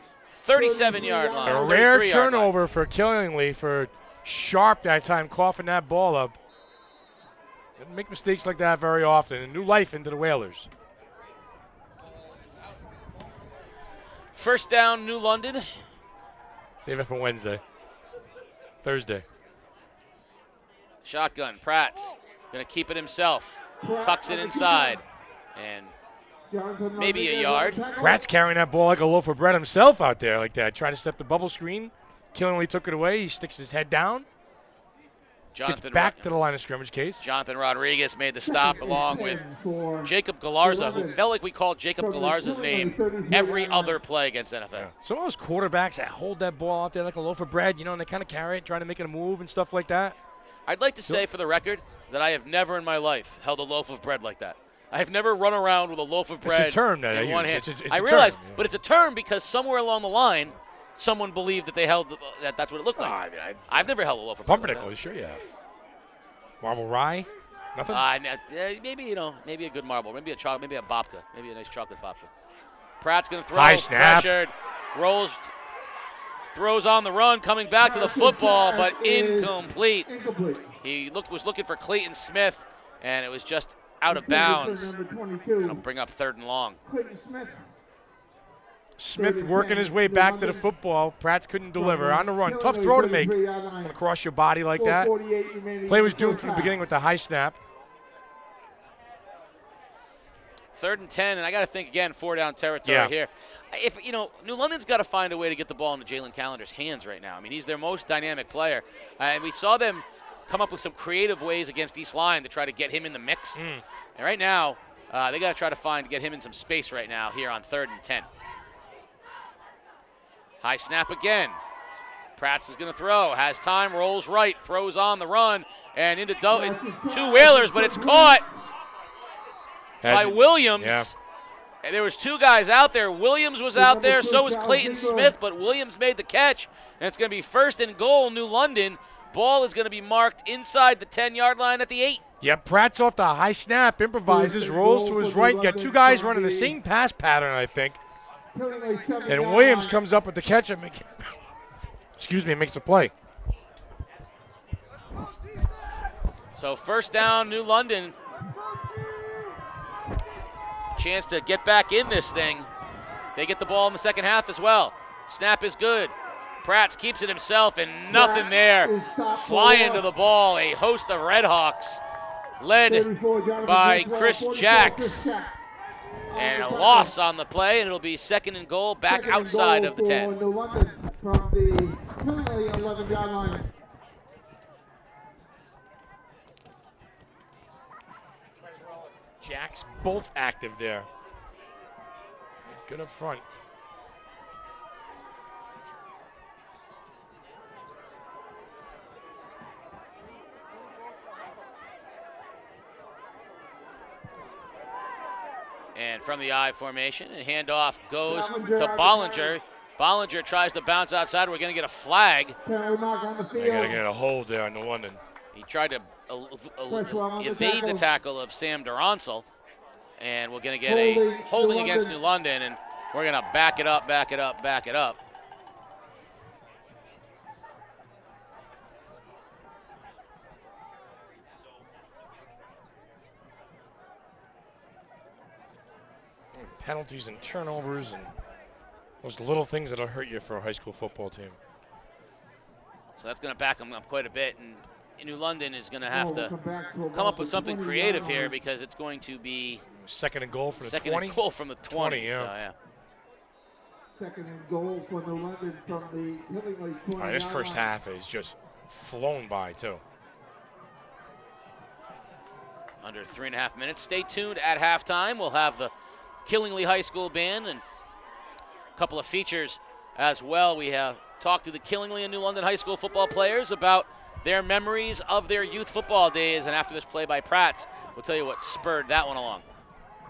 37-yard line. A rare turnover for Killingley, for Sharp that time coughing that ball up. Didn't make mistakes like that very often. A new life into the Whalers. First down, New London. Save it for Wednesday. Thursday. Shotgun. Pratt's going to keep it himself. Tucks it inside. And maybe a yard. Pratt's carrying that ball like a loaf of bread himself out there like that. Trying to step the bubble screen. Killingley took it away. He sticks his head down. Gets back to the line of scrimmage, Case. Jonathan Rodriguez made the stop along with Jacob Galarza, who felt like we called Jacob Galarza's name every other play against NFL. Yeah. Some of those quarterbacks that hold that ball out there like a loaf of bread, and they kind of carry it, trying to make it a move and stuff like that. I'd like to say for the record that I have never in my life held a loaf of bread like that. I have never run around with a loaf of bread it's a term that in one hand. It's I realize, but it's a term because somewhere along the line, someone believed that they held that's what it looked like. I've never held a loaf of bread. Pumpernickel, sure you have. Marble rye? Nothing? Maybe maybe a good marble, maybe a babka, maybe a nice chocolate babka. Pratt's going to throw. High snap. Pressured. Rolls, throws on the run, coming back to the football, but incomplete. He was looking for Clayton Smith, and it was just out of bounds. It'll bring up 3rd and long. Smith working his way back to the football. Pratt's couldn't deliver. On the run. Tough throw to make. Across your body like that. Play was doomed from the beginning with the high snap. 3rd and 10, and I got to think again, 4-down territory here. If New London's got to find a way to get the ball into Jalen Callender's hands right now. I mean, he's their most dynamic player, and we saw them come up with some creative ways against East Line to try to get him in the mix. And right now, they got to try to get him in some space right now here on 3rd and 10. High snap again. Pratt is going to throw, has time, rolls right, throws on the run, and into 2 Whalers, but it's caught by Williams. Yeah. And there was 2 guys out there. Williams was out there, so was Clayton Smith, but Williams made the catch, and it's going to be 1st and goal, New London. Ball is going to be marked inside the 10-yard line at the 8. Yeah, Pratt's off the high snap, improvises, rolls to his right. Got 2 guys running the same pass pattern, I think. And Williams comes up with the catch and makes a play. So 1st down, New London. Chance to get back in this thing. They get the ball in the second half as well. Snap is good. Pratt keeps it himself and nothing there. Flying to the ball, a host of Red Hawks led by Chris Jacks. And a loss on the play, and it'll be 2nd and goal back outside of the 10. From the 11-yard line. Jacks both active there. Good up front. And from the I formation, and handoff goes to Bollinger. Bollinger tries to bounce outside. We're going to get a flag. They got to get a hold there on the London. He tried to evade the tackle of Sam Duronsel. And we're going to get a holding against New London, and we're going to back it up. Penalties and turnovers and those little things that'll hurt you for a high school football team. So that's going to back them up quite a bit, and New London is going to have to come up with something creative here because it's going to be 2nd and goal for the 20. 2nd and goal from the 20. Yeah. So, yeah. 2nd and goal for New London from the Killingley 20. All right, this first half is just flown by too. Under 3.5 minutes. Stay tuned at halftime. We'll have the Killingley High School band and a couple of features as well. We have talked to the Killingley and New London High School football players about their memories of their youth football days, and after this play by Pratt, we'll tell you what spurred that one along.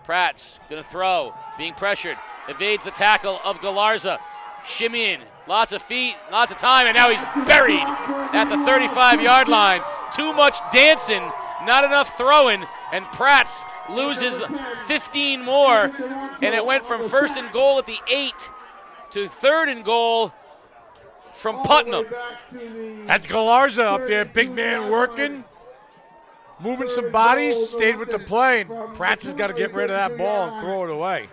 Pratt's going to throw, being pressured, evades the tackle of Galarza, shimmying, lots of feet, lots of time, and now he's buried at the 35-yard line. Too much dancing, not enough throwing, and Pratt loses 15 more, and it went from 1st and goal at the 8 to 3rd and goal from Putnam. That's Galarza up there, big man working, moving some bodies, stayed with the play, and Pratt's has got to get rid of that ball and throw it away.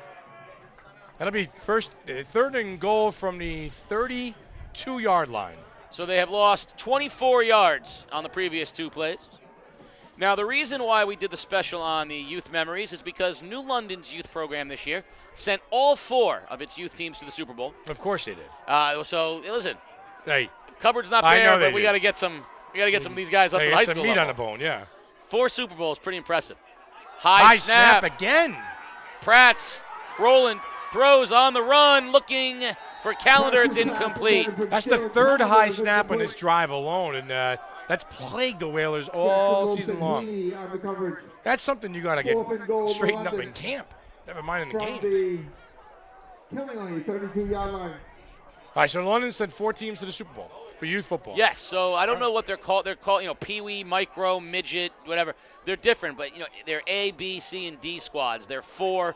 That'll be 3rd and goal from the 32-yard line. So they have lost 24 yards on the previous 2 plays. Now, the reason why we did the special on the youth memories is because New London's youth program this year sent all 4 of its youth teams to the Super Bowl. Of course they did. So listen, Hey, cupboard's not I bare, know but they we did. got to get some. We got to get some of these guys up to the high some school meat level. on the bone, yeah. 4 Super Bowls, pretty impressive. High snap again. Pratt's rolling, throws on the run, looking for Callender. It's incomplete. That's the 3rd high snap on this drive alone, and that's plagued the Whalers all season long. That's something you got to get straightened up in camp. Never mind in the games. Killingley 32-yard line. All right, so London sent 4 teams to the Super Bowl for youth football. Yes, so I don't know what they're called. They're called, Pee-wee, micro, midget, whatever. They're different, but, they're A, B, C, and D squads. They're 4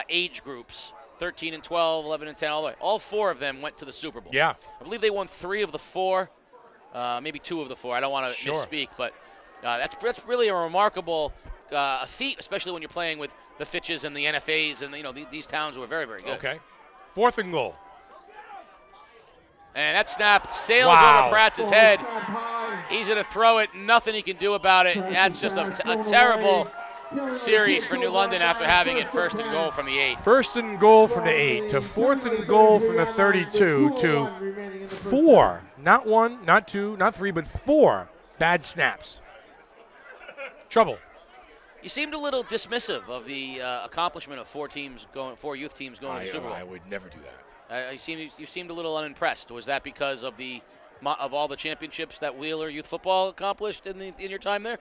age groups. 13 and 12, 11 and 10, all the way. All 4 of them went to the Super Bowl. Yeah. I believe they won 3 of the 4, maybe 2 of the 4. I don't want to misspeak, but that's really a remarkable feat, especially when you're playing with the Fitches and the NFAs and these towns who are very, very good. Okay. 4th and goal. And that snap sails over Pratt's head. He's going to throw it. Nothing he can do about it. That's just a terrible series for New London after having it 1st and goal from the 8. 1st and goal from the 8 to 4th and goal from the 32 to 4. Not 1, not 2, not 3, but 4 bad snaps. Trouble. You seemed a little dismissive of the accomplishment of 4 youth teams going to the Super Bowl. I would never do that. You seemed a little unimpressed. Was that because of all the championships that Wheeler youth football accomplished in your time there?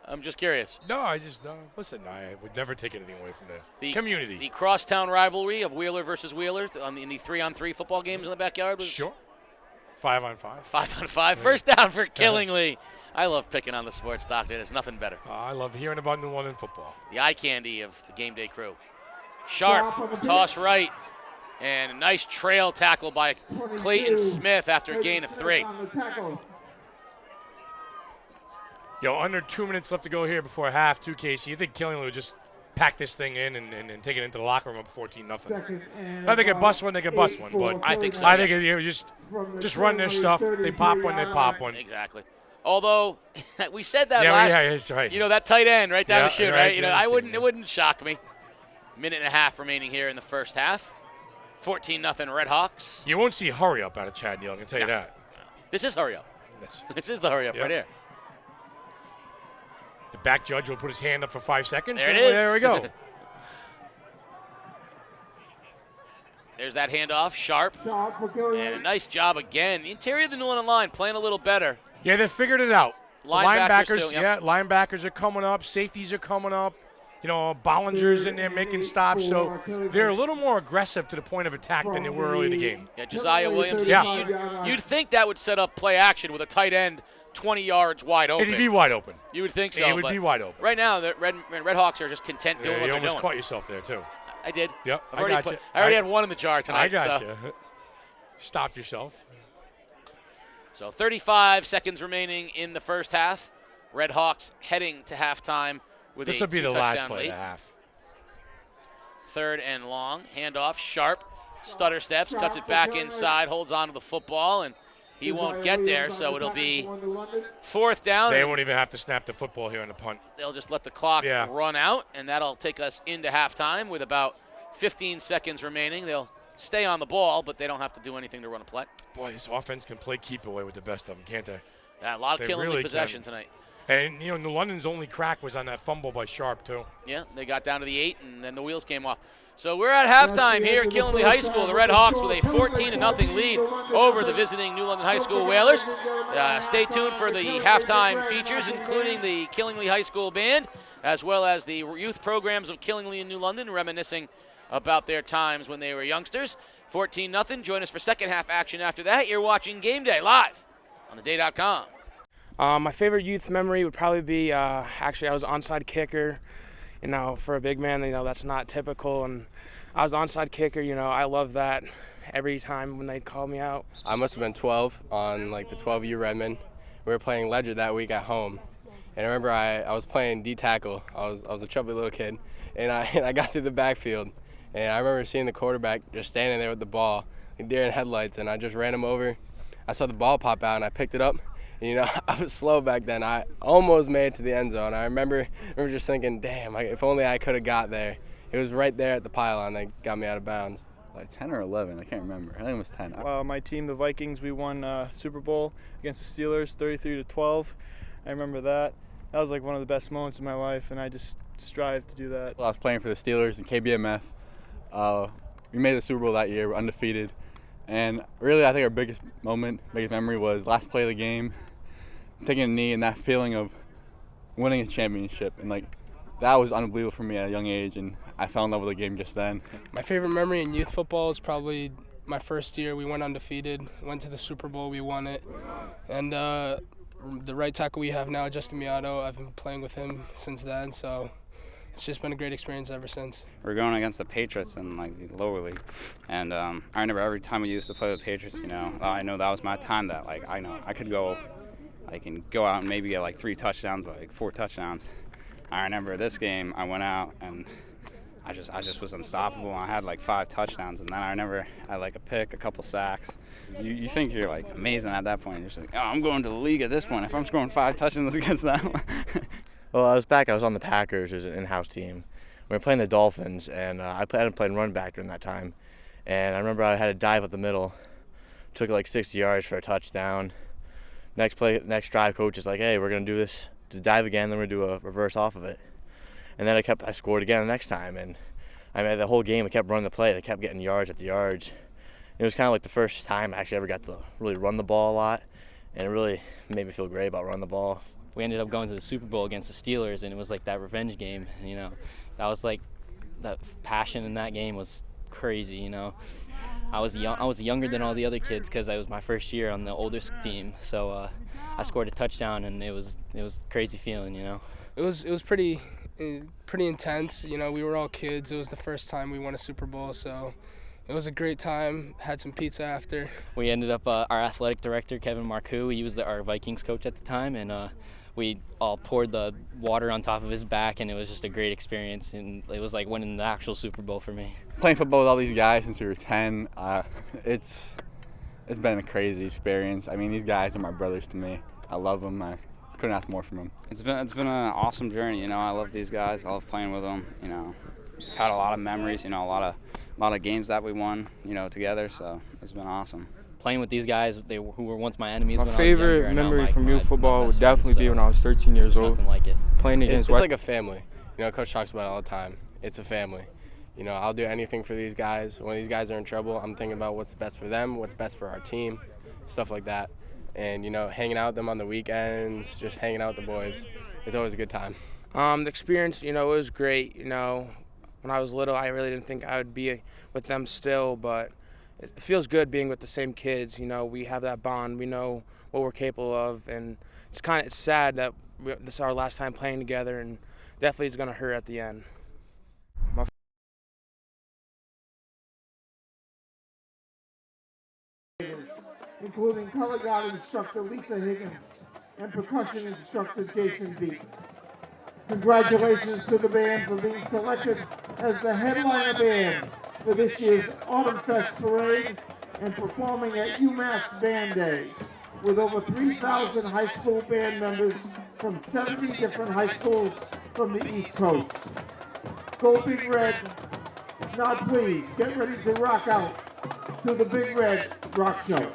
I'm just curious. No, I just listen. I would never take anything away from the community. The crosstown rivalry of Wheeler versus Wheeler in the 3-on-3 football games in the backyard was sure. 5-on-5. 5-on-5. Yeah. First down for Killingly. I love picking on the sports doctor. There's nothing better. I love hearing about New London football. The eye candy of the game day crew. Sharp toss right. And a nice trail tackle by Clayton Smith after a gain of 3. Under 2 minutes left to go here before half, too, Casey. You think Killingly would just pack this thing in and take it into the locker room up 14-0? I think they bust one, but I think so. I think just run their stuff. They pop one, they pop one. Exactly. Although we said that that's right. That tight end right down the chute, right? It wouldn't shock me. Minute and a half remaining here in the first half. 14-0 Red Hawks. You won't see hurry up out of Chad Neal, I can tell you that. This is hurry up. This is the hurry up right here. The back judge will put his hand up for 5 seconds. There it is. There we go. There's that handoff, Sharp. And a nice job again. The interior of the New London line playing a little better. Yeah, they figured it out. Linebackers too, yep. Linebackers are coming up. Safeties are coming up. Bollinger's in there making stops, so they're a little more aggressive to the point of attack than they were early in the game. Yeah, Josiah Williams. Yeah. You'd think that would set up play action with a tight end 20 yards wide open. It'd be wide open. You would think so. It would be wide open. Right now, the Red Hawks are just content doing what they're doing. You almost caught yourself there, too. I did. Yep, I already had one in the jar tonight. I got you. Stopped yourself. So 35 seconds remaining in the first half. Red Hawks heading to halftime with this will be the last play of the half. 3rd and long. Handoff. Sharp. Stutter steps. Cuts it back inside. Holds on to the football. And he won't get there. So it'll be 4th down. They won't even have to snap the football here on the punt. They'll just let the clock run out. And that'll take us into halftime with about 15 seconds remaining. They'll stay on the ball, but they don't have to do anything to run a play. Boy, this offense can play keep away with the best of them, can't they? Yeah, a lot of Killingly possession tonight. And, New London's only crack was on that fumble by Sharp, too. Yeah, they got down to the 8, and then the wheels came off. So we're at halftime here at Killingly High School. The Red Hawks with a 14-0 lead over the visiting New London High School Whalers. Stay tuned for the halftime features, including the Killingly High School Band, as well as the youth programs of Killingly and New London, reminiscing about their times when they were youngsters. 14-0. Join us for second half action after that. You're watching Game Day live on theday.com. My favorite youth memory would probably be actually I was onside kicker. For a big man, that's not typical. And I was onside kicker. I love that every time when they'd call me out. I must have been 12 on the 12U Redmond. We were playing Ledger that week at home. And I remember I was playing D-tackle. I was a chubby little kid. And I got through the backfield. And I remember seeing the quarterback just standing there with the ball, deer in headlights, and I just ran him over. I saw the ball pop out, and I picked it up. And, I was slow back then. I almost made it to the end zone. I remember just thinking, damn, if only I could have got there. It was right there at the pylon that got me out of bounds. 10 or 11, I can't remember. I think it was 10. My team, the Vikings, we won Super Bowl against the Steelers, 33-12. I remember that. That was one of the best moments of my life, and I just strive to do that. Well, I was playing for the Steelers in KBMF. We made the Super Bowl that year. We're undefeated. And really, I think our biggest memory was last play of the game, taking a knee and that feeling of winning a championship. And that was unbelievable for me at a young age, and I fell in love with the game just then. My favorite memory in youth football is probably my first year. We went undefeated, went to the Super Bowl, we won it. And the right tackle we have now, Justin Miato, I've been playing with him since then, so it's just been a great experience ever since. We're going against the Patriots in like the lower league, and I remember every time we used to play the Patriots, I know that was my time that like I know I could go, I can go out and maybe get like 3 touchdowns, like 4 touchdowns. I remember this game, I went out and I just was unstoppable. I had like 5 touchdowns, and then I remember I had like a pick, a couple sacks. You think you're like amazing at that point. You're just like, oh, I'm going to the league at this point if I'm scoring 5 touchdowns against them. Well, I was on the Packers, it was an in-house team. We were playing the Dolphins, and I hadn't played run back during that time. And I remember I had a dive up the middle, took it like 60 yards for a touchdown. Next drive, coach is like, hey, we're gonna do this, to dive again, then we're gonna do a reverse off of it. And then I scored again the next time, and the whole game I kept running the play, and I kept getting yards at the yards. It was kind of like the first time I actually ever got to really run the ball a lot, and it really made me feel great about running the ball. We ended up going to the Super Bowl against the Steelers, and it was like that revenge game. That was like that passion in that game was crazy. I was younger than all the other kids because I was my first year on the oldest team. So I scored a touchdown, and it was a crazy feeling. It was pretty intense. We were all kids. It was the first time we won a Super Bowl, so it was a great time. Had some pizza after. We ended up our athletic director Kevin Marcoux. He was our Vikings coach at the time, and we all poured the water on top of his back, and it was just a great experience, and it was like winning the actual Super Bowl for me. Playing football with all these guys since we were 10, it's been a crazy experience. I mean, these guys are my brothers to me. I love them. I couldn't ask more from them. It's been an awesome journey. I love these guys. I love playing with them. We've had a lot of memories. A lot of games that we won. Together. So it's been awesome. Playing with these guys, who were once my enemies. My when favorite I was younger, memory from youth football would definitely be when I was 13 years old. Nothing like it. Playing against. It's like a family. Coach talks about it all the time. It's a family. I'll do anything for these guys. When these guys are in trouble, I'm thinking about what's best for them, what's best for our team, stuff like that. And hanging out with them on the weekends, just hanging out with the boys, it's always a good time. The experience, it was great. When I was little, I really didn't think I would be with them still, but it feels good being with the same kids. We have that bond. We know what we're capable of, and it's sad that this is our last time playing together, and definitely it's going to hurt at the end. Including color guard instructor Lisa Higgins and percussion instructor Jason Beats. Congratulations to the band for being selected as the headliner band for this year's Autumn Fest Parade and performing at UMass Band Day with over 3,000 high school band members from 70 different high schools from the East Coast. Go Big Red. Now please, get ready to rock out to the Big Red Rock Show.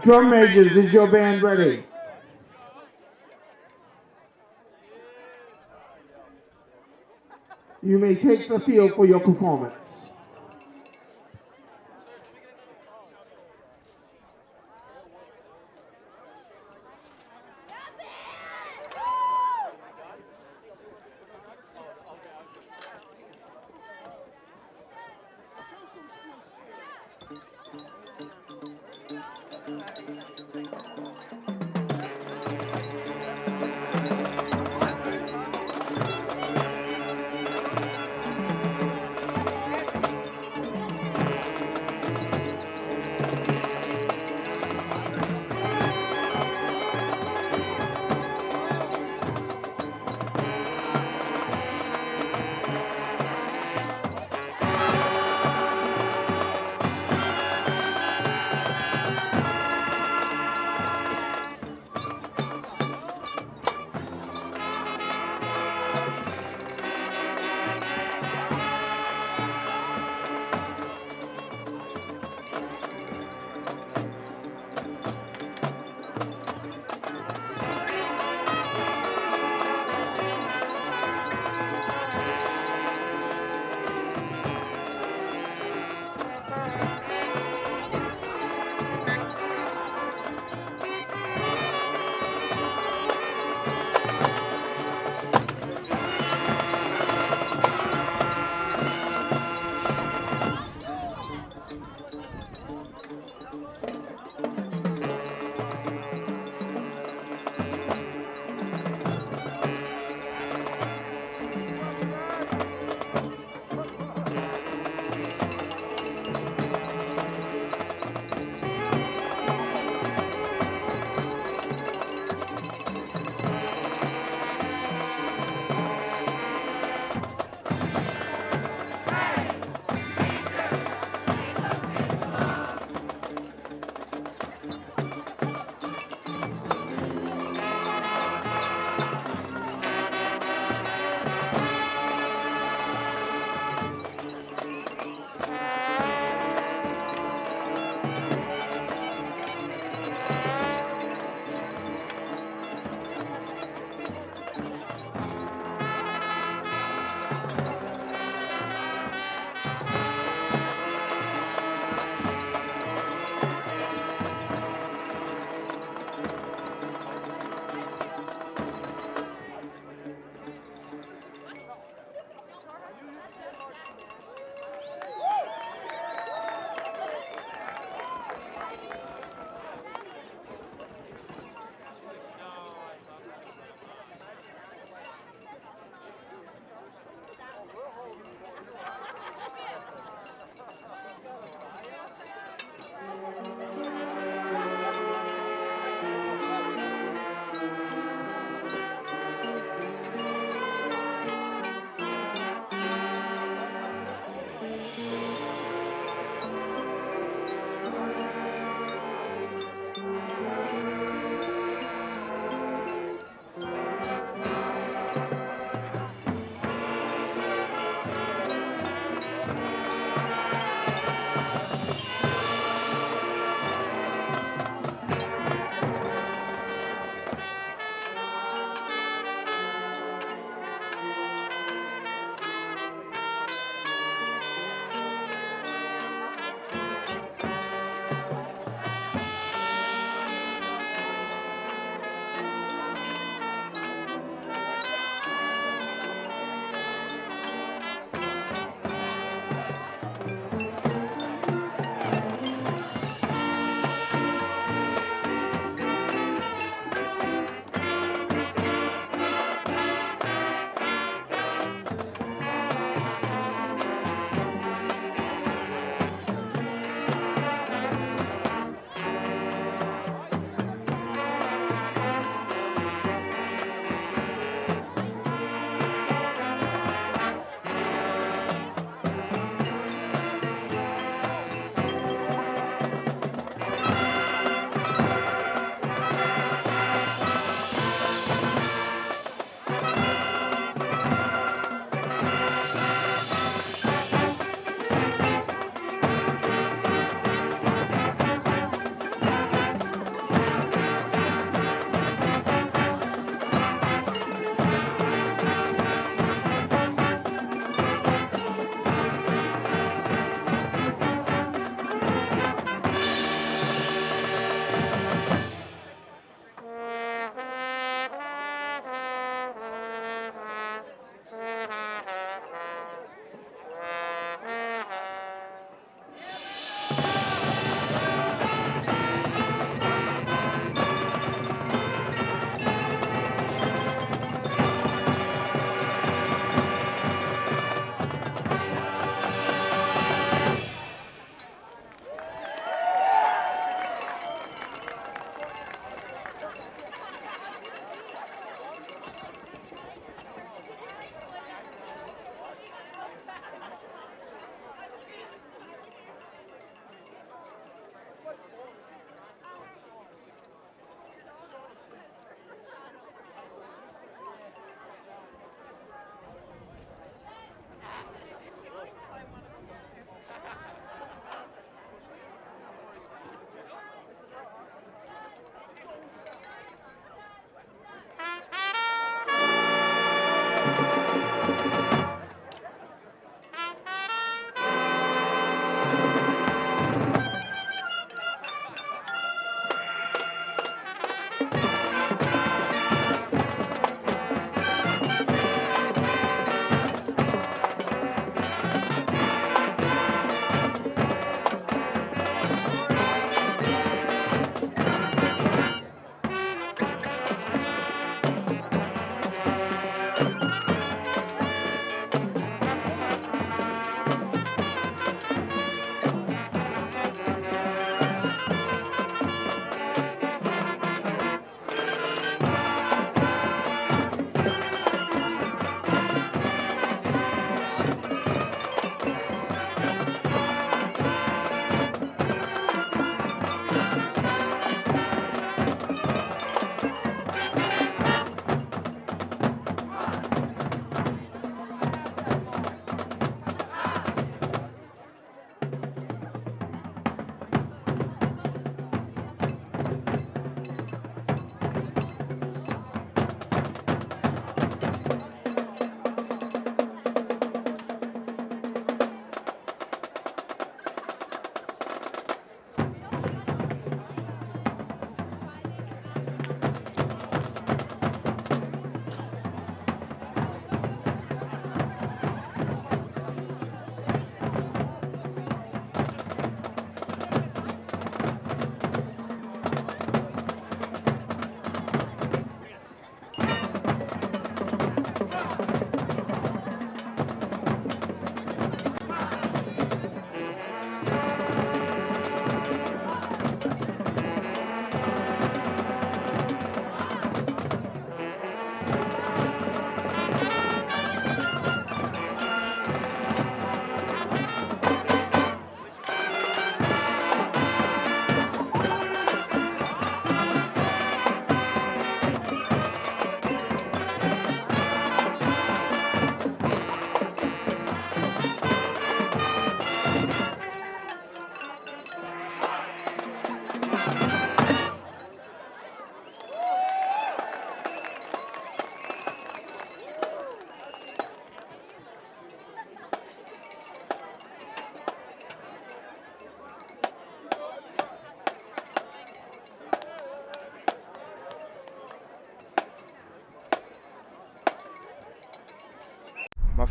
Drum majors, is your band ready? You may take the field for your performance.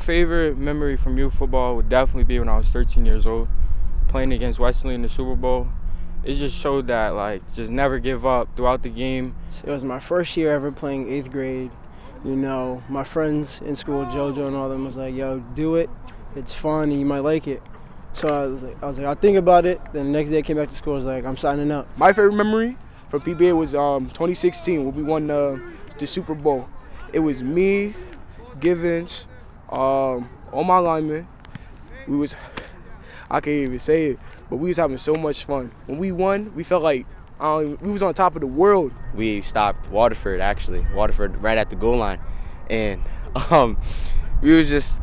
favorite memory from youth football would definitely be when I was 13 years old, playing against Wesley in the Super Bowl. It just showed that, like, just never give up throughout the game. It was my first year ever playing 8th grade. You know, my friends in school, JoJo and all them, was like, yo, do it. It's fun and you might like it. So I was like, I'll think about it. Then the next day I came back to school, I was like, I'm signing up. My favorite memory from PBA was 2016 when we won the Super Bowl. It was me, Givens, all my linemen. I can't even say it, but we was having so much fun. When we won, we felt like we was on top of the world. We stopped Waterford right at the goal line, and we was just,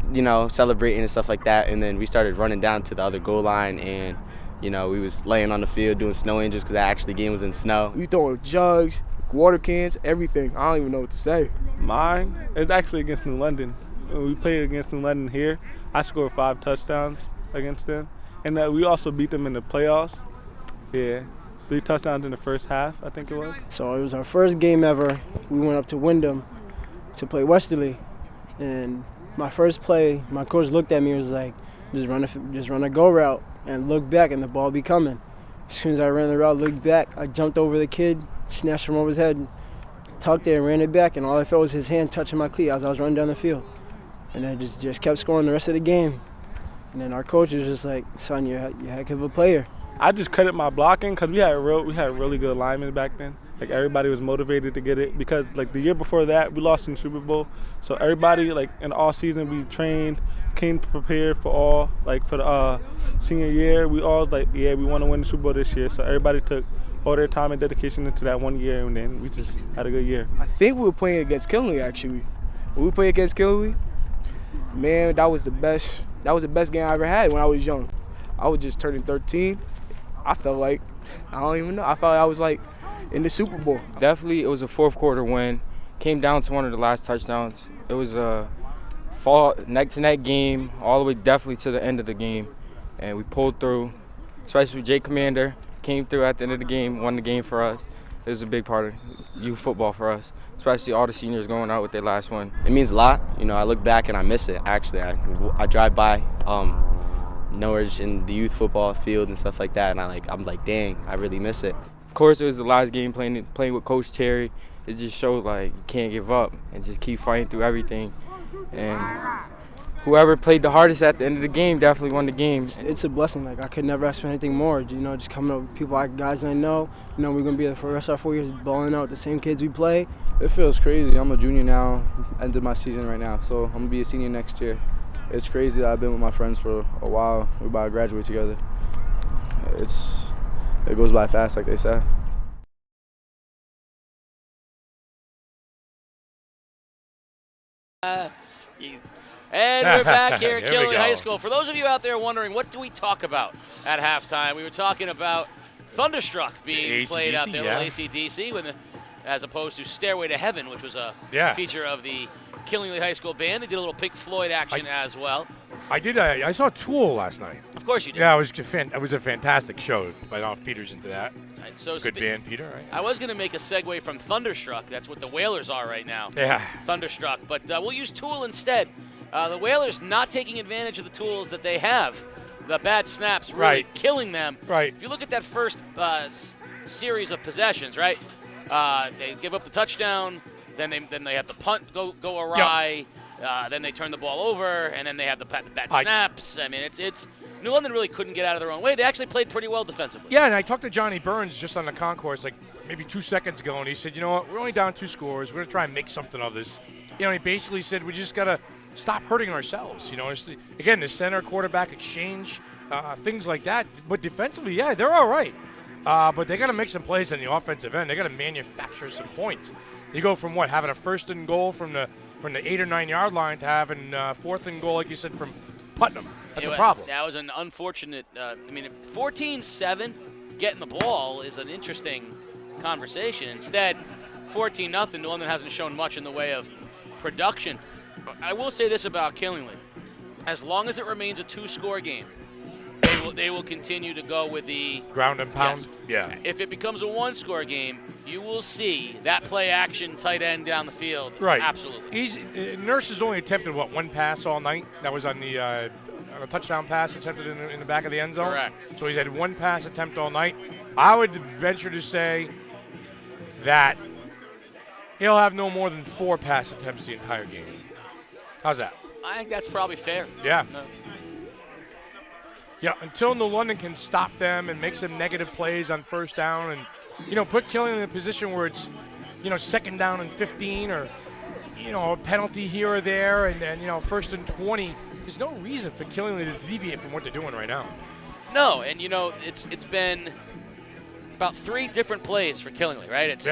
celebrating and stuff like that, and then we started running down to the other goal line, and we was laying on the field doing snow angels because the game was in snow. We throwing jugs, water cans, everything. I don't even know what to say. Mine is actually against New London. When we played against New London here, I scored 5 touchdowns against them. And we also beat them in the playoffs. Yeah, 3 touchdowns in the first half, I think it was. So it was our first game ever. We went up to Wyndham to play Westerly. And my first play, my coach looked at me and was like, just run a go route and look back and the ball be coming. As soon as I ran the route, looked back, I jumped over the kid, snatched him over his head, tucked it and ran it back, and all I felt was his hand touching my cleat as I was running down the field. And I just kept scoring the rest of the game. And then our coach was just like, son, you're a heck of a player. I just credit my blocking because we had really good linemen back then. Like, everybody was motivated to get it because, like, the year before that, we lost in the Super Bowl. So everybody, like, in all season, we trained, came prepared for the senior year. We all, like, yeah, we want to win the Super Bowl this year. So everybody took all their time and dedication into that one year, and then we just had a good year. I think we were playing against Kinley, actually. When we played against Kinley, man, that was the best game I ever had when I was young. I was just turning 13. I felt like, I don't even know, I felt like I was like in the Super Bowl. Definitely, it was a fourth quarter win. Came down to one of the last touchdowns. It was a fall neck-to-neck game, all the way definitely to the end of the game. And we pulled through, especially Jay Commander. Came through at the end of the game, won the game for us. It was a big part of youth football for us, especially all the seniors going out with their last one. It means a lot. I look back and I miss it, actually. I drive by Norwich in the youth football field and stuff like that, and I'm like, dang, I really miss it. Of course, it was the last game playing with Coach Terry. It just showed, like, you can't give up and just keep fighting through everything. And whoever played the hardest at the end of the game definitely won the game. It's a blessing. Like, I could never ask for anything more. Just coming up with people, guys I know. We're going to be there for the rest of our 4 years balling out with the same kids we play. It feels crazy. I'm a junior now, ended my season right now, so I'm going to be a senior next year. It's crazy that I've been with my friends for a while. We're about to graduate together. It goes by fast, like they say. And we're back here at Killing High School. For those of you out there wondering, what do we talk about at halftime? We were talking about Thunderstruck being played out there, little AC/DC, as opposed to Stairway to Heaven, which was a feature of the Killingly High School band. They did a little Pink Floyd action as well. I saw Tool last night. Of course you did. Yeah, it was a fantastic show. I don't know if Peter's into that. Right, so good band, Peter, right? I was going to make a segue from Thunderstruck. That's what the Whalers are right now. Yeah. Thunderstruck. But we'll use Tool instead. The Whalers not taking advantage of the tools that they have. The bad snaps really killing them. Right. If you look at that first series of possessions, right? They give up the touchdown, then they have the punt go awry, then they turn the ball over, and then they have the bad snaps. I mean, it's New London really couldn't get out of their own way. They actually played pretty well defensively. Yeah, and I talked to Johnny Burns just on the concourse like maybe 2 seconds ago, and he said, you know what, we're only down 2 scores. We're going to try and make something of this. He basically said we just got to stop hurting ourselves. Again, the center quarterback exchange, things like that. But defensively, yeah, they're all right. But they got to make some plays on the offensive end. They got to manufacture some points. You go from having a 1st and goal from the 8 or 9 yard line to having 4th and goal, like you said, from Putnam. That's a problem. That was an unfortunate. 14-7, getting the ball is an interesting conversation. Instead, 14-0. New London hasn't shown much in the way of production. I will say this about Killingly: as long as it remains a 2-score game, they will continue to go with the ground and pound. Yes. Yeah. If it becomes a one-score game, you will see that play action tight end down the field. Right. Absolutely. Nurse has only attempted one pass all night. That was on a touchdown pass attempted in the back of the end zone. Correct. So he's had one pass attempt all night. I would venture to say that he'll have no more than 4 pass attempts the entire game. How's that? I think that's probably fair. Yeah. Yeah, until New London can stop them and make some negative plays on first down and, put Killing in a position where it's, second down and 15 or, a penalty here or there and first and 20. There's no reason for Killing to deviate from what they're doing right now. No, and, it's been about 3 different plays for Killingly, right?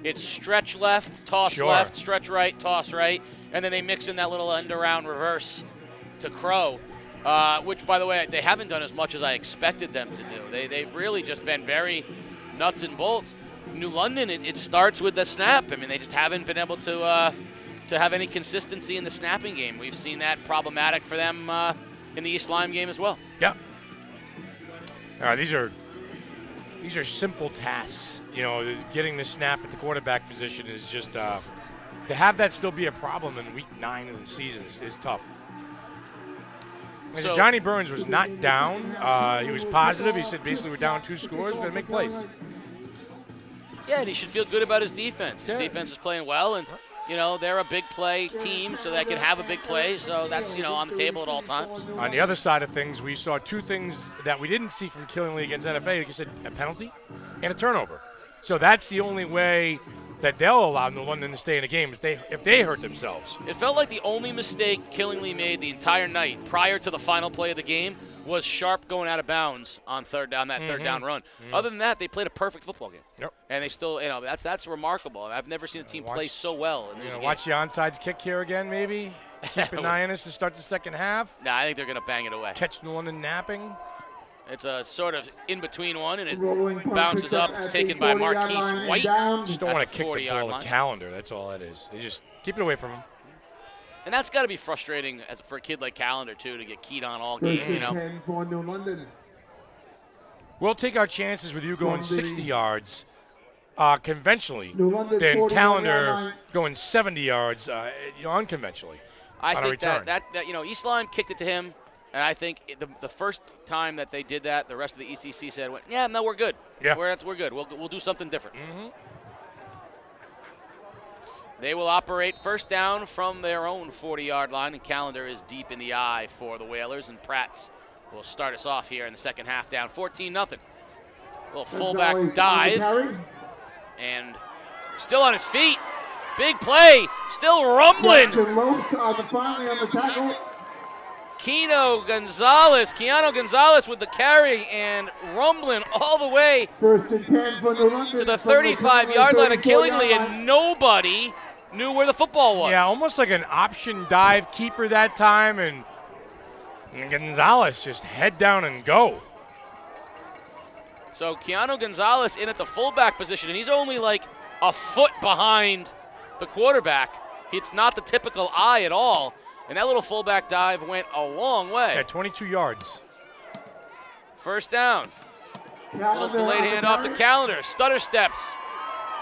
It's stretch left, toss left, stretch right, toss right, and then they mix in that little end-around reverse to Crow. Which, by the way, they haven't done as much as I expected them to do. They've really just been very nuts and bolts. New London, it starts with the snap. I mean, they just haven't been able to have any consistency in the snapping game. We've seen that problematic for them in the East Lyme game as well. Yeah. These are simple tasks. Getting the snap at the quarterback position is just to have that still be a problem in week 9 of the season is tough. So Johnny Burns was not down. He was positive. He said basically we're down 2 scores. We're going to make plays. Yeah, and he should feel good about his defense. His defense is playing well, and, they're a big play team, so they can have a big play. So that's, on the table at all times. On the other side of things, we saw 2 things that we didn't see from Killingly against NFA. Like you said, a penalty and a turnover. So that's the only way that they'll allow New London to stay in the game if they hurt themselves. It felt like the only mistake Killingly made the entire night prior to the final play of the game was Sharp going out of bounds on third down run. Other than that, they played a perfect football game. Yep. And they still, that's remarkable. I've never seen a team play so well. Watch the onside kick here again, maybe. Keep an eye on this to start the second half. Nah, I think they're going to bang it away. Catch New London napping. It's a sort of in-between one, and it bounces up. It's taken by Marquise White. Just don't want to kick the ball to Calendar. That's all that is. They just keep it away from him. And that's got to be frustrating for a kid like Calendar, too, to get keyed on all game, We'll take our chances with you going 60 yards conventionally, then Calendar going 70 yards unconventionally. I think that East Lyme kicked it to him. And I think the first time that they did that, the rest of the ECC said, "Yeah, no, we're good. Yeah, we're good. We'll do something different." They will operate first down from their own 40-yard line, and Calendar is deep in the eye for the Whalers, and Pratt's will start us off here in the second half, down 14-0. Little fullback dive, and still on his feet. Big play, still rumbling. Keanu Gonzalez with the carry and rumbling all the way to the 35-yard line of Killingly, and nobody knew where the football was. Yeah, almost like an option dive keeper that time, and Gonzalez just head down and go. So Keanu Gonzalez in at the fullback position, and he's only like a foot behind the quarterback. It's not the typical eye at all. And that little fullback dive went a long way. Yeah, 22 yards. First down. Little delayed handoff to Calendar. Stutter steps.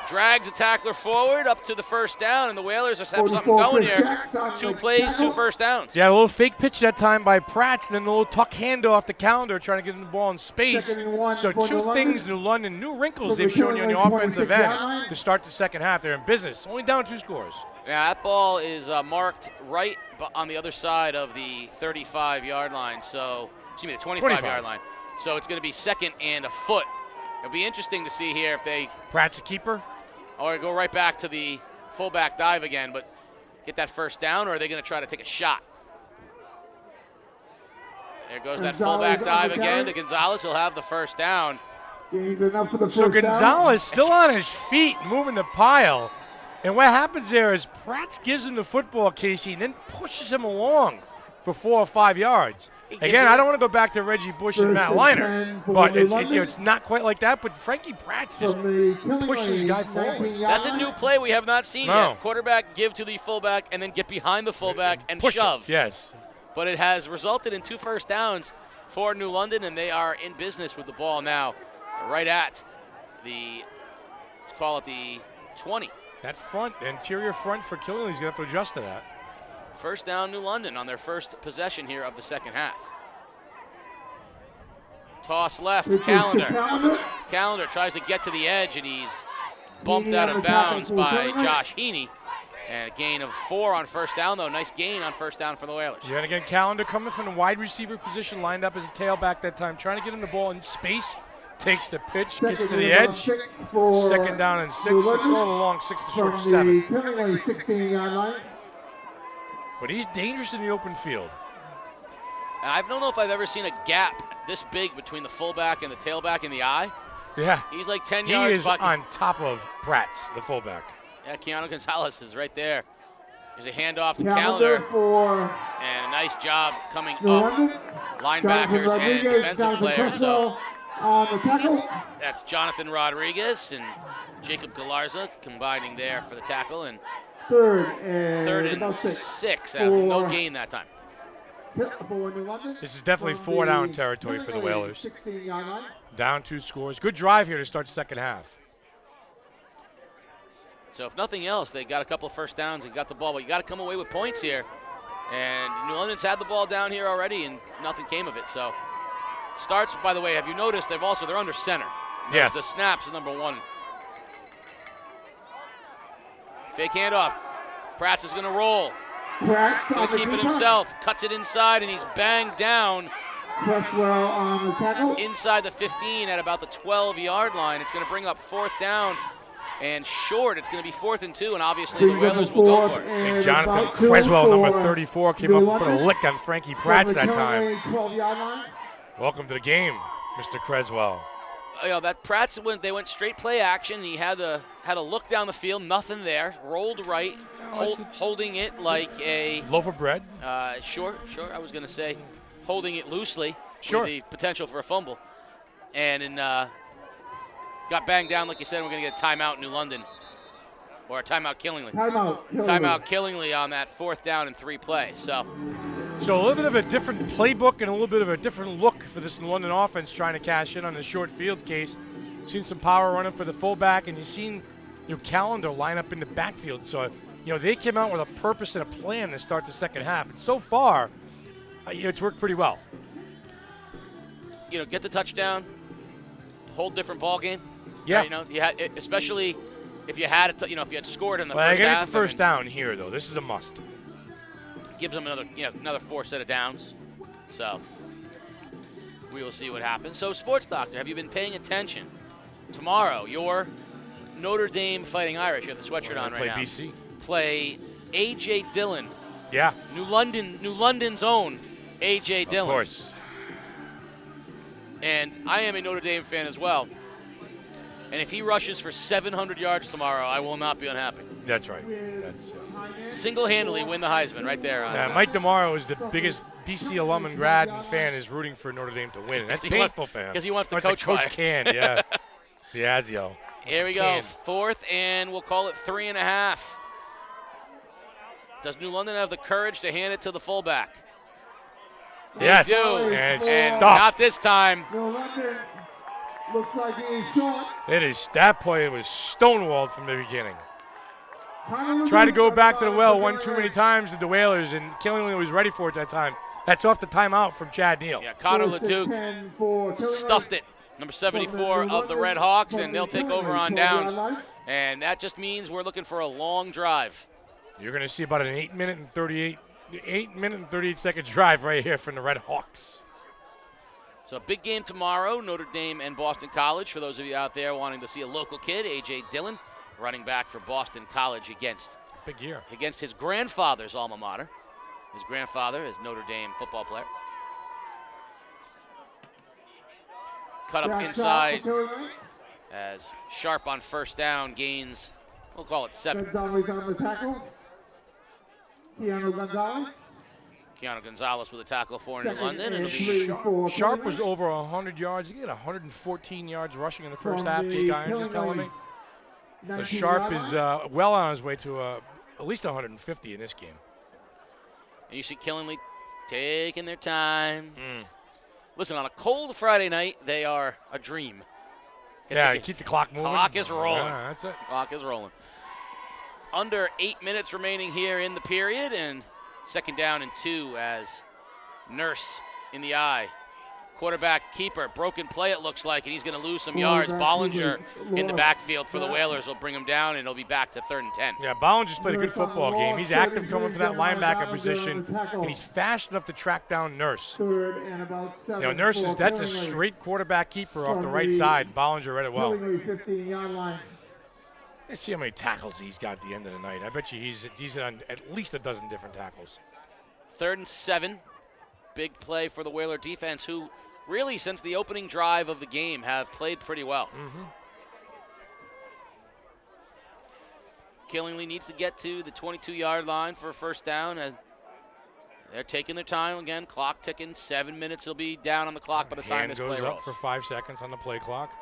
Drags a tackler forward up to the first down, and the Whalers have something going here. 2 plays, 2 first downs. Yeah, a little fake pitch that time by Pratt, and then a little tuck handoff to Calendar trying to get the ball in space. So 2 things, New London, new wrinkles they've shown you on the offensive end to start the second half. They're in business. Only down 2 scores. Yeah, that ball is marked right on the other side of the 35-yard line. So, the 25-yard line. So it's going to be second and a foot. It'll be interesting to see here if they Pratt's a keeper, or go right back to the fullback dive again, but get that first down, or are they going to try to take a shot? There goes that fullback dive again to Gonzalez. He'll have the first down. So Gonzalez still on his feet, moving the pile. And what happens there is Pratt gives him the football, Casey, and then pushes him along for 4 or 5 yards. Again, I don't want to go back to Reggie Bush and Matt Leinart, but it's not quite like that. But Frankie Pratt just pushes this guy forward. That's a new play we have not seen yet. Quarterback give to the fullback and then get behind the fullback and push shove. Yes. But it has resulted in 2 first downs for New London, and they are in business with the ball now, right at the, let's call it the 20. That front, the interior front for Killingly's going to have to adjust to that. First down, New London on their first possession here of the second half. Toss left, Callender. Callender tries to get to the edge, and he's bumped out of bounds by Josh Heaney. And a gain of 4 on first down, though. Nice gain on first down for the Whalers. Yeah, and again, Callender coming from the wide receiver position, lined up as a tailback that time, trying to get him the ball in space. Takes the pitch, gets to the edge. Second down and 6. It's a little long, 6 to short 7. But he's dangerous in the open field. I don't know if I've ever seen a gap this big between the fullback and the tailback in the eye. Yeah. He's like 10 yards. He is on top of Pratt's, the fullback. Yeah, Keanu Gonzalez is right there. There's a handoff to Callender. And a nice job coming up. Linebackers and defensive players. So that's Jonathan Rodriguez and Jacob Galarza combining there for the tackle. And third and 6. No gain that time. This is definitely 4-down territory for the Whalers. Down 2 scores. Good drive here to start the second half. So if nothing else, they got a couple of first downs and got the ball, but you got to come away with points here. And New London's had the ball down here already, and nothing came of it. So starts, by the way, have you noticed they're under center? Yes. The snaps are number 1. Fake handoff. Pratt is going to roll. Going to keep it himself. Cuts it inside, and he's banged down. Cresswell on the tackle. Inside the 15 at about the 12-yard line. It's going to bring up 4th down. And short, it's going to be 4th and 2, and obviously the Whalers will go for it. And Jonathan Creswell, number 34, came up and put a lick on Frankie Pratt that time. Welcome to the game, Mr. Creswell. You know, that Pratt's they went straight play action. He had a look down the field, nothing there. Rolled right, holding it like a loaf of bread. Sure. I was going to say, holding it loosely with the potential for a fumble, and got banged down, like you said. We're going to get a timeout, New London, or a timeout, Killingly. Timeout, Killingly on that 4th down and 3 play. So a little bit of a different playbook and a little bit of a different look for this New London offense, trying to cash in on the short field case. Seen some power running for the fullback, and you've seen Callender line up in the backfield. So they came out with a purpose and a plan to start the second half. And so far, it's worked pretty well. Get the touchdown, whole different ball game. Yeah. You had, especially if you had if you had scored in the first half. I got the first down here, though. This is a must. Gives them another 4 set of downs. So we will see what happens. So, Sports Doctor, have you been paying attention? Tomorrow, your Notre Dame Fighting Irish, you have the sweatshirt on right now. Play BC. Play A.J. Dillon. Yeah. New London's own A.J. Dillon. Of course. And I am a Notre Dame fan as well. And if he rushes for 700 yards tomorrow, I will not be unhappy. That's right. That's single-handedly win the Heisman right there. Mike DeMauro is the biggest BC alum and grad and fan, is rooting for Notre Dame to win. That's painful for him. Because he wants to coach Can, yeah. Diazio. Here we go. 4th, and we'll call it 3.5. Does New London have the courage to hand it to the fullback? Yes. They do. And not this time. Looks like he is short. That play was stonewalled from the beginning. Tried to go back to the well one too many times with the Whalers, and Killingly was ready for it that time. That's off the timeout from Chad Neal. Yeah, Connor LeDuc stuffed it. Number 74 of the Red Hawks, and they'll take over on downs. And that just means we're looking for a long drive. You're going to see about an 8-minute and 38-second drive right here from the Red Hawks. So big game tomorrow, Notre Dame and Boston College. For those of you out there wanting to see a local kid, A.J. Dillon, running back for Boston College big year against his grandfather's alma mater. His grandfather is Notre Dame football player. Cut up inside as Sharp on first down gains, we'll call it 7. Gonzalez on the tackle. Keanu Gonzalez with a tackle for New London. And Sharp was over 100 yards. He had 114 yards rushing in the first half, Jake Irons is telling me. So Sharp is well on his way to at least 150 in this game. And you see Killingly taking their time. Listen, on a cold Friday night, they are a dream. Keep the clock moving. Clock is rolling. Yeah, that's it. Clock is rolling. Under 8 minutes remaining here in the period, and second down and 2 as Nurse in the eye. Quarterback keeper, broken play it looks like, and he's going to lose some yards. Bollinger in the backfield for the Whalers will bring him down, and it'll be back to 3rd and 10. Yeah, Bollinger's played a good football game. He's active coming from that linebacker position, and he's fast enough to track down Nurse. Nurse that's a straight quarterback keeper off the right side. Bollinger read it well. Let's see how many tackles he's got at the end of the night. I bet you he's on at least a dozen different tackles. 3rd and 7. Big play for the Whaler defense, who really, since the opening drive of the game, have played pretty well. Killingly needs to get to the 22-yard line for a first down. And they're taking their time again. Clock ticking. 7 minutes will be down on the clock by the time this play rolls. Hand goes up for 5 seconds on the play clock.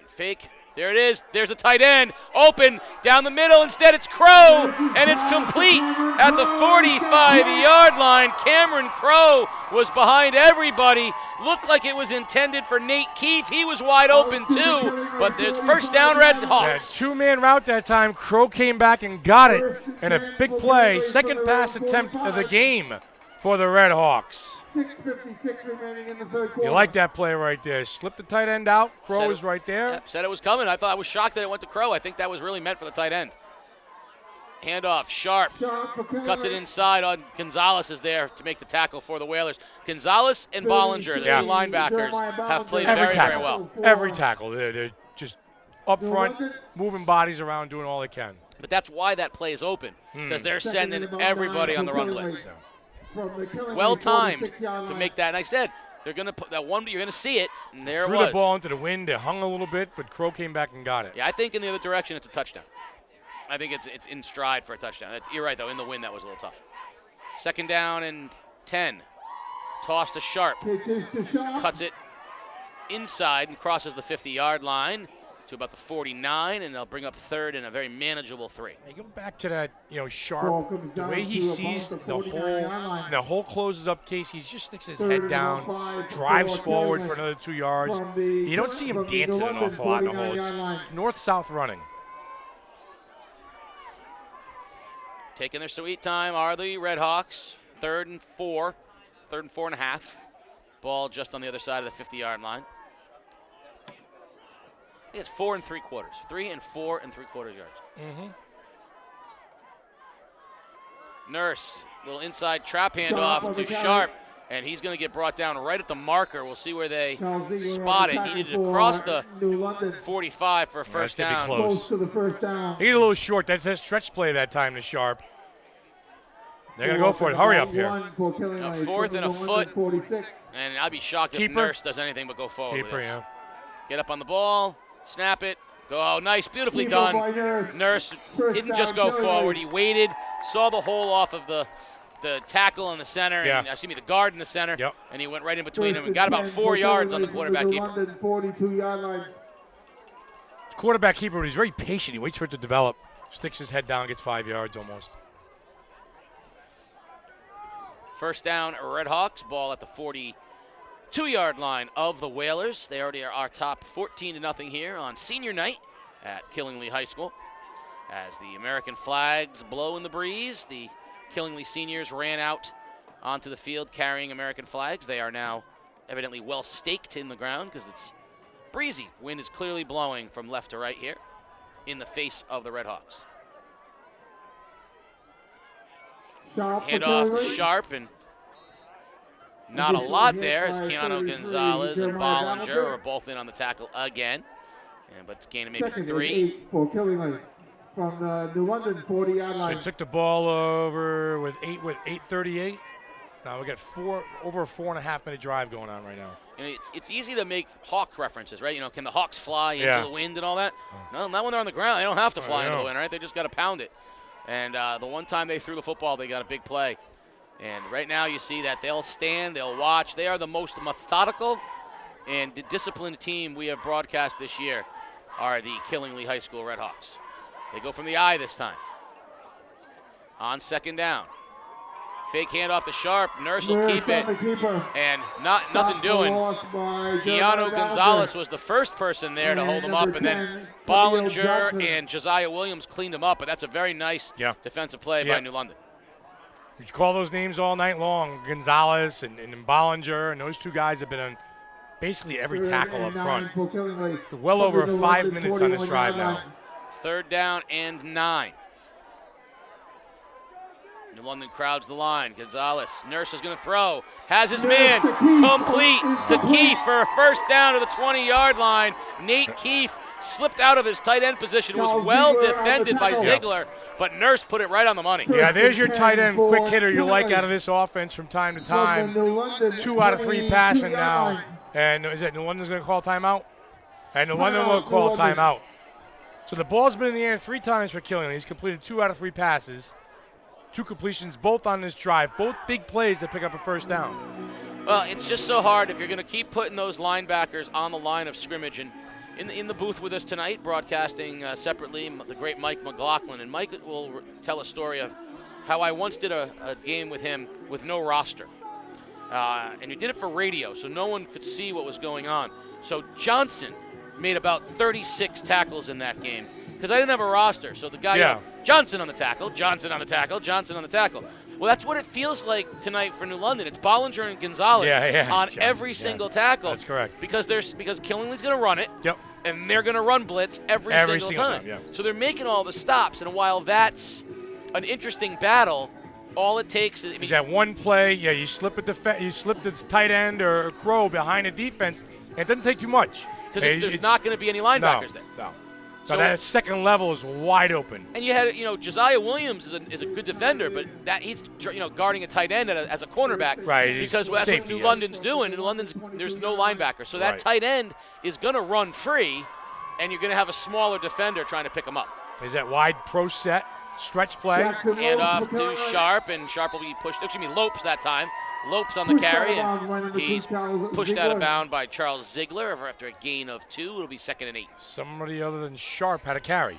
Fake. There it is. There's a tight end. Open down the middle. Instead, it's Crow, and it's complete at the 45-yard line. Cameron Crow was behind everybody. Looked like it was intended for Nate Keefe. He was wide open, too. But there's first down, Red Hawks. Two-man route that time. Crow came back and got it. And a big play. Second pass attempt of the game for the Red Hawks. 6:56 remaining in the third quarter. You like that play right there. Slip the tight end out. Crow is right there. Yep, said it was coming. I was shocked that it went to Crow. I think that was really meant for the tight end. Handoff, Sharp cuts it inside on Gonzalez is there to make the tackle for the Whalers. Gonzalez and Bollinger, the two linebackers, have played very well. Every tackle. They're just up front, moving bodies around, doing all they can. But that's why that play is open, because they're sending everybody on the run blitz. Well timed to make that. And I said, they're going to put that one, you're going to see it, and there it was. Threw the ball into the wind. It hung a little bit, but Crow came back and got it. Yeah, I think in the other direction it's a touchdown. I think it's in stride for a touchdown. You're right, though. In the wind, that was a little tough. Second down and 10. Toss to Sharp. Cuts it inside and crosses the 50-yard line to about the 49, and they'll bring up third and a very manageable 3. Hey, go back to that, Sharp. The way he sees the hole closes up. Casey just sticks his head down, drives forward for another 2 yards. You don't see him dancing an awful lot in the hole. It's north-south running. Taking their sweet time are the Red Hawks. 3rd and 4 and a half. Ball just on the other side of the 50-yard line. I think it's 4 3/4. 3 and 4 3/4 yards. Nurse, little inside trap handoff to Sharp, and he's going to get brought down right at the marker. We'll see where they spot it. He needed to cross the 45 for a first down. Close to the first down. He's a little short. That's a stretch play that time to Sharp. They're going to go for it. Hurry up here. A 4th and a foot, and I'd be shocked if Nurse does anything but go forward. Keeper, yeah. Get up on the ball. Snap it. Go. Oh, nice. Beautifully done. Nurse didn't just go forward. He waited, saw the hole off of the tackle in the center, and the guard in the center, and he went right in between them and got about 4 yards on the quarterback keeper. 42-yard line. Quarterback keeper, but he's very patient. He waits for it to develop. Sticks his head down, gets 5 yards almost. First down, Red Hawks. Ball at the 42-yard line of the Whalers. They already are our top 14-0 here on senior night at Killingly High School. As the American flags blow in the breeze, the Killingly seniors ran out onto the field carrying American flags. They are now evidently well staked in the ground because it's breezy. Wind is clearly blowing from left to right here in the face of the Red Hawks. Hand off to Sharp, and not a lot there as Keanu Gonzalez and Bollinger are both in on the tackle again. But it's gaining maybe 3. For Killingly from the New London 40-yard line. So he took the ball over with 8:38. Now we got over a 4.5-minute drive going on right now. It's easy to make Hawk references, right? Can the Hawks fly into the wind and all that? No, not when they're on the ground. They don't have to fly into the wind, right? They just got to pound it. And the one time they threw the football, they got a big play. And right now you see that they'll stand, they'll watch. They are the most methodical and disciplined team we have broadcast this year are the Killingly High School Red Hawks. They go from the eye this time. On second down. Fake handoff to Sharp. Nurse will Nurse keep it. on the keeper. And nothing doing. Lost by Keanu Gonzalez was the first person there to hold him up, and then Bollinger and Josiah Williams cleaned him up, but that's a very nice defensive play by New London. You call those names all night long, Gonzalez and Bollinger, and those two guys have been on basically every tackle up front. Well over 5 minutes on this drive now. 3rd down and 9. New London crowds the line. Gonzalez, Nurse is going to throw. Has his man complete to Keefe for a first down to the 20-yard line. Nate Keefe slipped out of his tight end position. It was well defended by Ziegler, but Nurse put it right on the money. Yeah, there's your tight end quick hitter you like out of this offense from time to time. 2 out of 3 passing now. And is it New London's going to call timeout? And New London will call timeout. So the ball's been in the air 3 times for Killingley. He's completed 2 out of 3 passes. 2 completions, both on this drive. Both big plays that pick up a first down. Well, it's just so hard if you're going to keep putting those linebackers on the line of scrimmage. And in the booth with us tonight, broadcasting separately, the great Mike McLaughlin. And Mike will tell a story of how I once did a game with him with no roster. And he did it for radio, so no one could see what was going on. So Johnson made about 36 tackles in that game because I didn't have a roster. So the guy, Johnson on the tackle, Johnson on the tackle, Johnson on the tackle. Well, that's what it feels like tonight for New London. It's Bollinger and Gonzalez on Johnson, every single tackle. That's correct. Because Killingley's going to run it. Yep. And they're going to run blitz every single time. So they're making all the stops. And while that's an interesting battle, all it takes is that one play. Yeah, you slip the tight end or Crow behind the defense. And it doesn't take too much. Because there's not going to be any linebackers there. No. So that second level is wide open. And you had, Josiah Williams is a good defender, but that he's guarding a tight end as a cornerback. Right. Because that's what New London's doing. New London's there's no linebacker, so that tight end is going to run free, and you're going to have a smaller defender trying to pick him up. Is that wide pro set stretch play? Hand off to Sharp, and Sharp will be pushed. Lopes that time. Lopes on the carry, and he's pushed out of bounds by Charles Ziegler after a gain of 2. It'll be 2nd and 8. Somebody other than Sharp had a carry.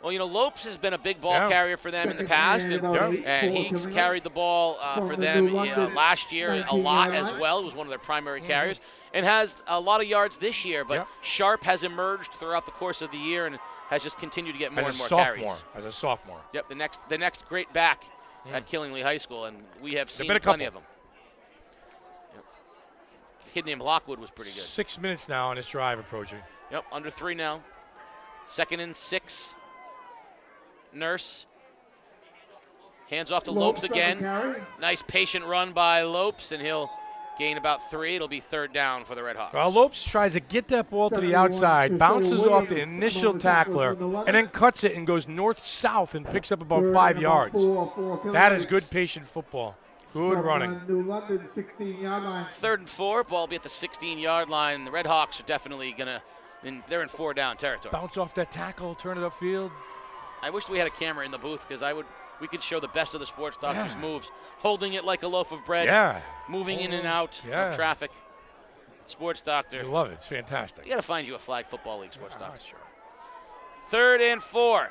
Well, Lopes has been a big ball carrier for them in the past, and he's carried the ball for them last year a lot as well. He was one of their primary carriers and has a lot of yards this year, but Sharp has emerged throughout the course of the year and has just continued to get more and more carries. As a sophomore. Yep, the next great back at Killingley High School, and we have seen plenty of them. A kid named Lockwood was pretty good. 6 minutes now on this drive approaching. Yep, under 3 now. 2nd and 6. Nurse. Hands off to Lopes again. Nice patient run by Lopes, and he'll gain about 3. It'll be 3rd down for the Red Hawks. Well, Lopes tries to get that ball to the outside, bounces off the initial tackler, and then cuts it and goes north-south and picks up about 5 yards. That is good patient football. Good running. 3rd and 4, ball will be at the 16-yard line. The Red Hawks are definitely they're in 4-down territory. Bounce off that tackle, turn it upfield. I wish we had a camera in the booth because we could show the best of the sports doctors' moves, holding it like a loaf of bread, moving in and out of traffic. Sports doctor. I love it. It's fantastic. You got to find you a flag football league sports doctor. Sure. 3rd and 4.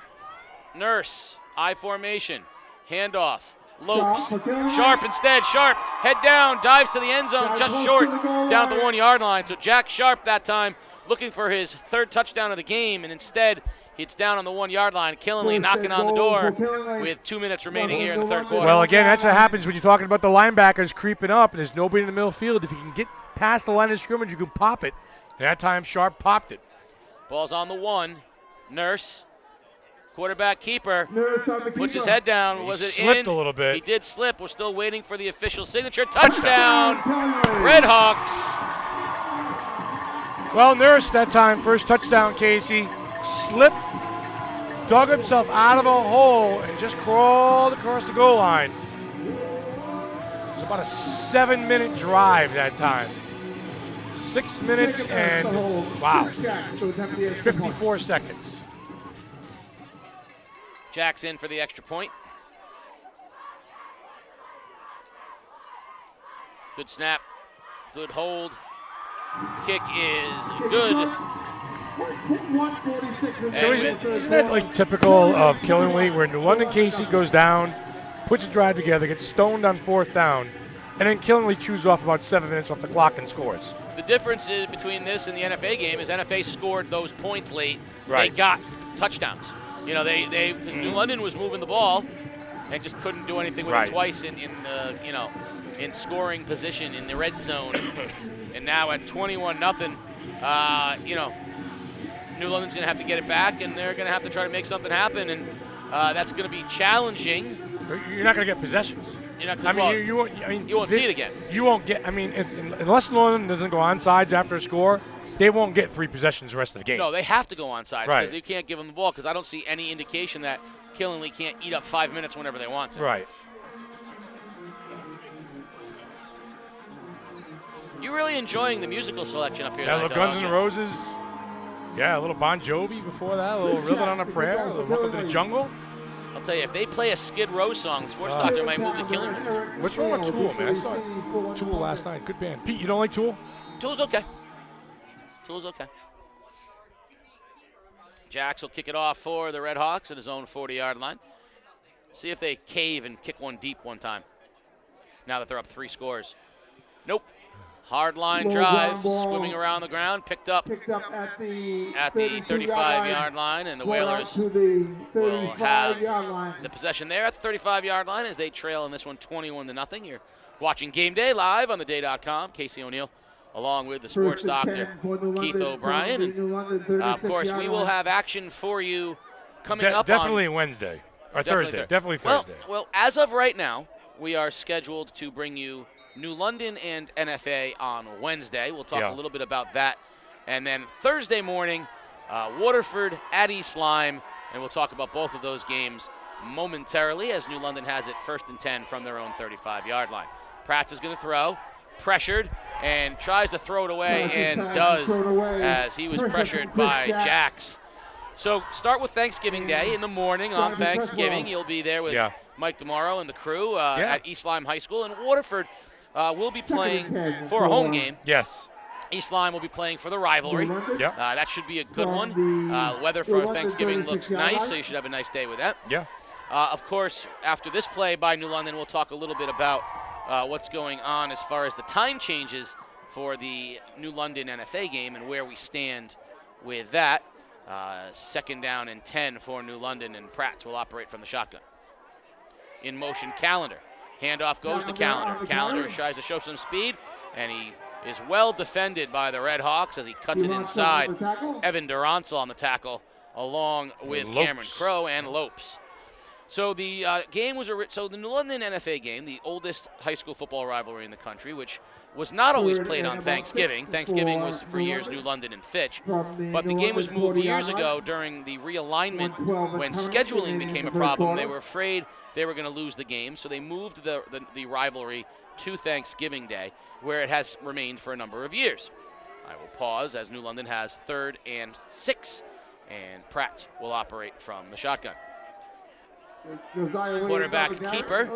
Nurse, I formation, handoff. Lopes, Sharp instead. Sharp, head down, dives to the end zone, just short, down at the 1-yard line. So Jack Sharp that time looking for his 3rd touchdown of the game, and instead it's down on the 1-yard line. Killingley knocking on the door with 2 minutes remaining here in the 3rd quarter. Well, again, that's what happens when you're talking about the linebackers creeping up, and there's nobody in the middle field. If you can get past the line of scrimmage, you can pop it. And that time, Sharp popped it. Ball's on the 1. Nurse. Quarterback keeper puts his head down. Was it in? He slipped a little bit. He did slip. We're still waiting for the official signature. Touchdown, Red Hawks. Well, Nurse that time, first touchdown, Casey. Slipped, dug himself out of a hole, and just crawled across the goal line. It was about a 7-minute drive that time. 6 minutes and, 54 seconds. Jack's in for the extra point. Good snap, good hold. Kick is good. So isn't that like typical of Killingley, where New London Casey goes down, puts a drive together, gets stoned on 4th down, and then Killingly chews off about 7 minutes off the clock and scores. The difference is between this and the NFA game is NFA scored those points late. Right. They got touchdowns. You know, because New London was moving the ball and just couldn't do anything with it twice in scoring position in the red zone. And now at 21-0, New London's going to have to get it back, and they're going to have to try to make something happen, and that's going to be challenging. You're not going to get possessions. You won't see it again. You won't get. I mean, unless New London doesn't go onside after a score, they won't get 3 possessions the rest of the game. No, they have to go onside because Right. they can't give them the ball, because I don't see any indication that Killingly can't eat up 5 minutes whenever they want to. Right. You're really enjoying the musical selection up here Yeah, a tonight, little Guns though, N' aren't you? Roses. Yeah, a little Bon Jovi before that, a little Rhythm on a Prayer, a little Welcome to the Jungle. I'll tell you, if they play a Skid Row song, the sports doctor might move to Killingly. What's wrong with Tool, man? I saw Tool last night. Good band. Pete, you don't like Tool? Tool's okay. Tool's okay. Jax will kick it off for the Red Hawks at his own 40-yard line. See if they cave and kick one deep one time, now that they're up 3 scores. Nope. Hard line drive, swimming around the ground, picked up at the 35-yard line, and the Whalers will have the possession there at the 35-yard line as they trail in this one 21-0. You're watching Game Day live on theday.com. Casey O'Neill along with the sports doctor, Keith O'Brien. And, of course, we will have action for you coming up definitely on Wednesday. Or Thursday. Definitely Thursday. Well, as of right now, we are scheduled to bring you New London and NFA on Wednesday. We'll talk a little bit about that. And then Thursday morning, Waterford at East Lyme, and we'll talk about both of those games momentarily as New London has it 1st and 10 from their own 35-yard line. Pratt is going to throw, pressured, and tries to throw it away, and does as he was pressured by Jax. So start with Thanksgiving Day in the morning on Thanksgiving. You'll be there with Mike DeMauro and the crew at East Lyme High School. And Waterford will be playing for a home game. Yes. East Lyme will be playing for the rivalry. That should be a good one. Weather for Thanksgiving looks nice, so you should have a nice day with that. Yeah. Of course, after this play by New London, we'll talk a little bit about what's going on as far as the time changes for the New London NFA game and where we stand with that. 2nd down and 10 for New London, and Pratt will operate from the shotgun. In motion, Callender. Handoff goes to Callender. Callender tries to show some speed, and he is well defended by the Red Hawks as he cuts it inside. Evan Durantzel on the tackle, along with Cameron Crowe and Lopes. So the game was the New London NFA game, the oldest high school football rivalry in the country, which was not always played on Thanksgiving. Thanksgiving was for years New London and Fitch, but the game was moved years ago during the realignment when scheduling became a problem. They were afraid they were going to lose the game, so they moved the rivalry to Thanksgiving Day, where it has remained for a number of years. I will pause as New London has 3rd and 6, and Pratt will operate from the shotgun. Quarterback keeper.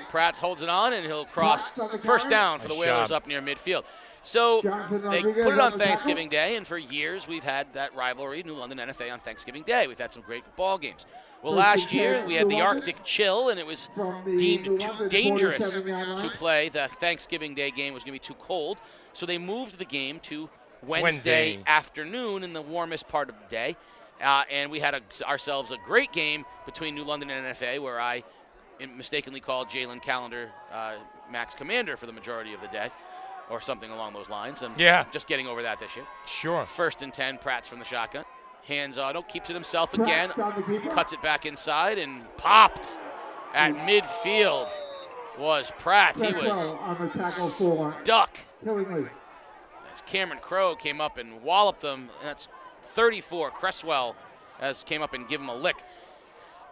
Pratt holds it on, and he'll cross 1st down for the Whalers up near midfield. So they put it on Thanksgiving Day, and for years we've had that rivalry, New London NFA on Thanksgiving Day. We've had some great ball games. Well, last year we had the Arctic chill, and it was deemed too dangerous to play. The Thanksgiving Day game was going to be too cold, so they moved the game to Wednesday afternoon in the warmest part of the day. And we had ourselves a great game between New London and NFA, where I mistakenly called Jalen Callender Max Commander for the majority of the day, or something along those lines. And just getting over that this year. Sure. 1st and 10, Pratt's from the shotgun. Hands auto, keeps it himself again, cuts it back inside, and popped at midfield was Pratt. He was stuck. As Cameron Crowe came up and walloped him, and that's 34. Cresswell came up and give him a lick.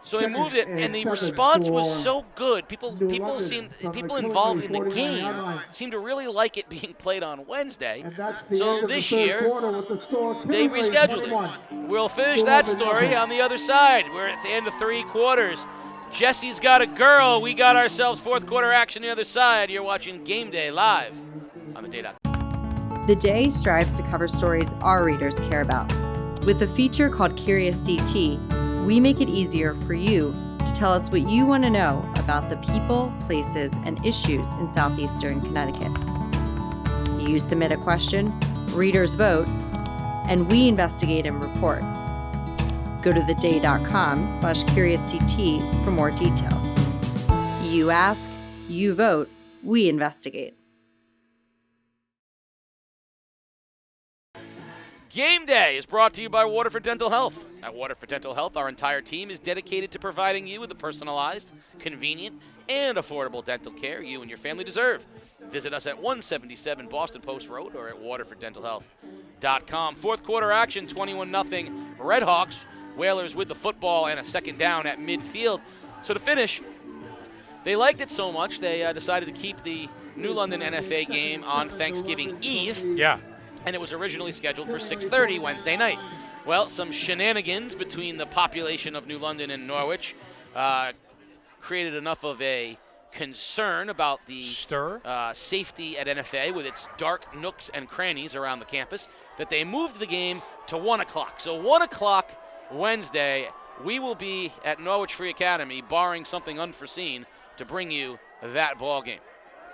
So they moved it, and the response was so good. People involved in the game seemed to really like it being played on Wednesday. So this year, they rescheduled it. We'll finish that story on the other side. We're at the end of 3 quarters. Jesse's got a girl. We got ourselves 4th quarter action the other side. You're watching Game Day live on theday.com. The Day strives to cover stories our readers care about. With a feature called Curious CT, we make it easier for you to tell us what you want to know about the people, places, and issues in Southeastern Connecticut. You submit a question, readers vote, and we investigate and report. Go to theday.com/CuriousCT for more details. You ask, you vote, we investigate. Game Day is brought to you by Waterford Dental Health. At Waterford Dental Health, our entire team is dedicated to providing you with the personalized, convenient, and affordable dental care you and your family deserve. Visit us at 177 Boston Post Road or at waterforddentalhealth.com. Fourth quarter action, 21-0 Redhawks. Whalers with the football and a second down at midfield. So to finish, they liked it so much they decided to keep the New London NFA game on Thanksgiving Eve. Yeah. And it was originally scheduled for 6:30 Wednesday night. Well, some shenanigans between the population of New London and Norwich created enough of a concern about the safety at NFA with its dark nooks and crannies around the campus that they moved the game to 1 o'clock. So 1 o'clock Wednesday, we will be at Norwich Free Academy, barring something unforeseen, to bring you that ball game.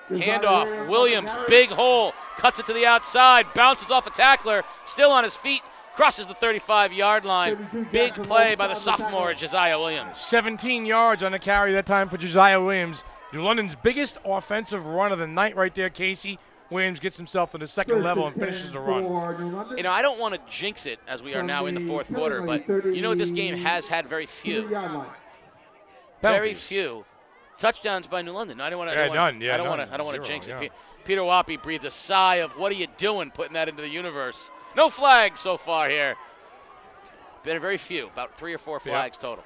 Handoff, Williams, big hole, cuts it to the outside, bounces off a tackler, still on his feet, crosses the 35-yard line. Big play by the sophomore, Josiah Williams. 17 yards on the carry that time for Josiah Williams. New London's biggest offensive run of the night right there, Casey. Williams gets himself to the second level and finishes the run. You know, I don't want to jinx it as we are now in the fourth quarter, but you know what this game has had very few. Very few touchdowns by New London. I don't want to jinx it. Peter Wappy breathes a sigh of, what are you doing putting that into the universe? No flags so far here. Been very few, about 3 or 4 flags total.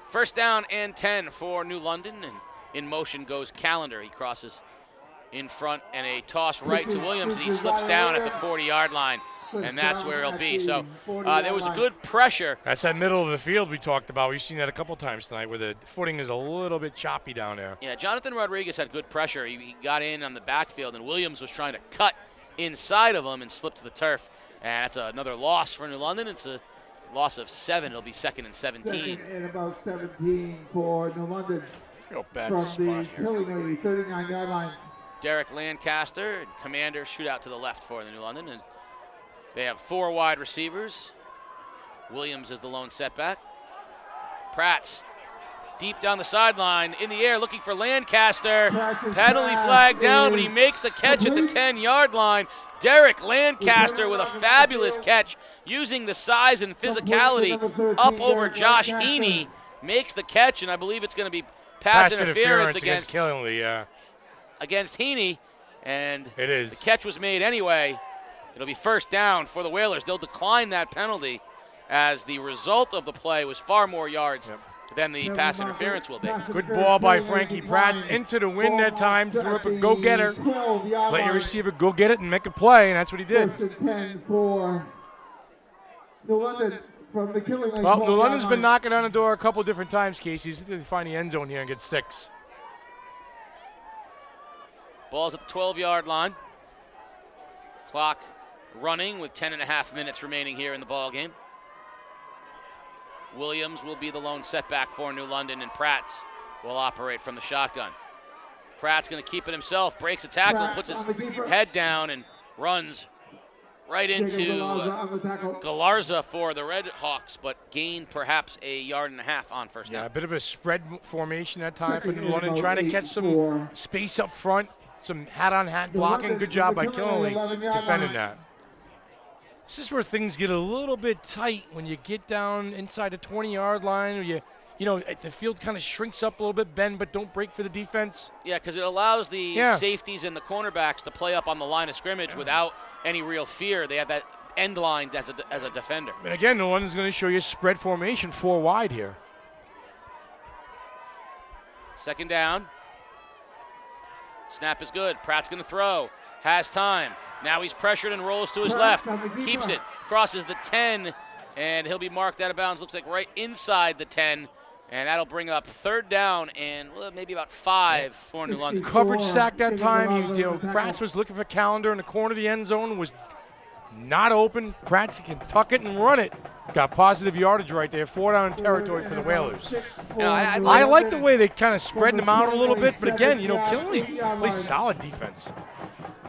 First down and 10 for New London, and in motion goes Callender. He crosses in front and a toss right to Williams, and he slips down at the 40-yard line, and that's where he'll be. So there was a good pressure. That's that middle of the field we talked about. We've seen that a couple times tonight where the footing is a little bit choppy down there. Yeah, Jonathan Rodriguez had good pressure. He got in on the backfield, and Williams was trying to cut inside of him and slipped to the turf. And that's another loss for New London. It's a loss of 7. It'll be 2nd and 17. Second and about 17 for New London. Real bad from spot the Killingley 39-yard line. Derek Lancaster, commander, shoot out to the left for the New London. And they have 4 wide receivers. Williams is the lone setback. Pratt's deep down the sideline, in the air, looking for Lancaster. Penalty flag down, but he makes the catch at the 10-yard line. Derek Lancaster with a fabulous catch, using the size and physicality up over Josh Heaney. Makes the catch, and I believe it's going to be pass interference against Killingley, against Heaney, and it is. The catch was made anyway. It'll be first down for the Whalers. They'll decline that penalty as the result of the play was far more yards than the pass interference will be. Good ball by Frankie Prats into the wind that time. Threw up a go-getter. Let your receiver go get it and make a play, and that's what he did. First and 10 for New London from the Killingley. Well, New London's been knocking on the door a couple different times, Casey. He's going to find the end zone here and get 6. Ball's at the 12-yard line. Clock running with 10.5 minutes remaining here in the ball game. Williams will be the lone setback for New London, and Prats will operate from the shotgun. Pratt's going to keep it himself, breaks a tackle, puts his head down, and runs right into Galarza for the Red Hawks, but gained perhaps a 1.5 yards on first down. Yeah, a bit of a spread formation that time for New London, trying to catch some space up front, some hat-on-hat blocking. Good job by Killingley defending that. This is where things get a little bit tight when you get down inside the 20-yard line, or you know, the field kind of shrinks up a little bit, bend, but don't break for the defense. Yeah, because it allows the safeties and the cornerbacks to play up on the line of scrimmage without any real fear. They have that end line as a defender. And again, New London's going to show you spread formation 4 wide here. Second down. Snap is good. Pratt's going to throw. Has time. Now he's pressured and rolls to his left. Keeps it. Crosses the 10, and he'll be marked out of bounds. Looks like right inside the 10, and that'll bring up third down and maybe about 5 for New London. Coverage sack that time. Pratt was looking for Callender in the corner of the end zone. Was not open. Pratt can tuck it and run it. Got positive yardage right there. 4 down territory for the Whalers. I like the way they kind of spread them out a little bit, but again, Killenly plays solid defense.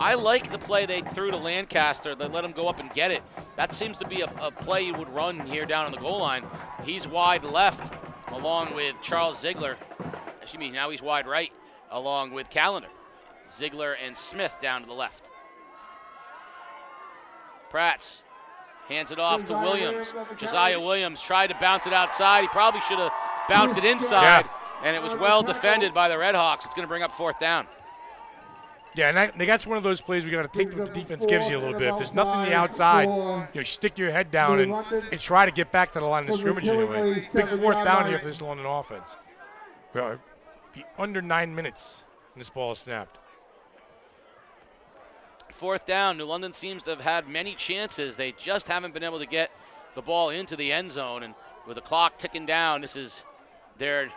I like the play they threw to Lancaster. They let him go up and get it. That seems to be a play you would run here down on the goal line. He's wide left along with Charles Ziegler. Excuse me, now he's wide right along with Callender. Ziegler and Smith down to the left. Prats hands it off to Williams. Josiah Williams tried to bounce it outside. He probably should have bounced it inside, and it was well defended by the Redhawks. It's going to bring up 4th down. Yeah, and that's one of those plays where you got to take what the defense gives you a little bit. If there's nothing on the outside, stick your head down and try to get back to the line of scrimmage anyway. Big 4th down here for this London offense. Well, be under 9 minutes, and this ball is snapped. 4th down. New London seems to have had many chances. They just haven't been able to get the ball into the end zone. And with the clock ticking down, this is their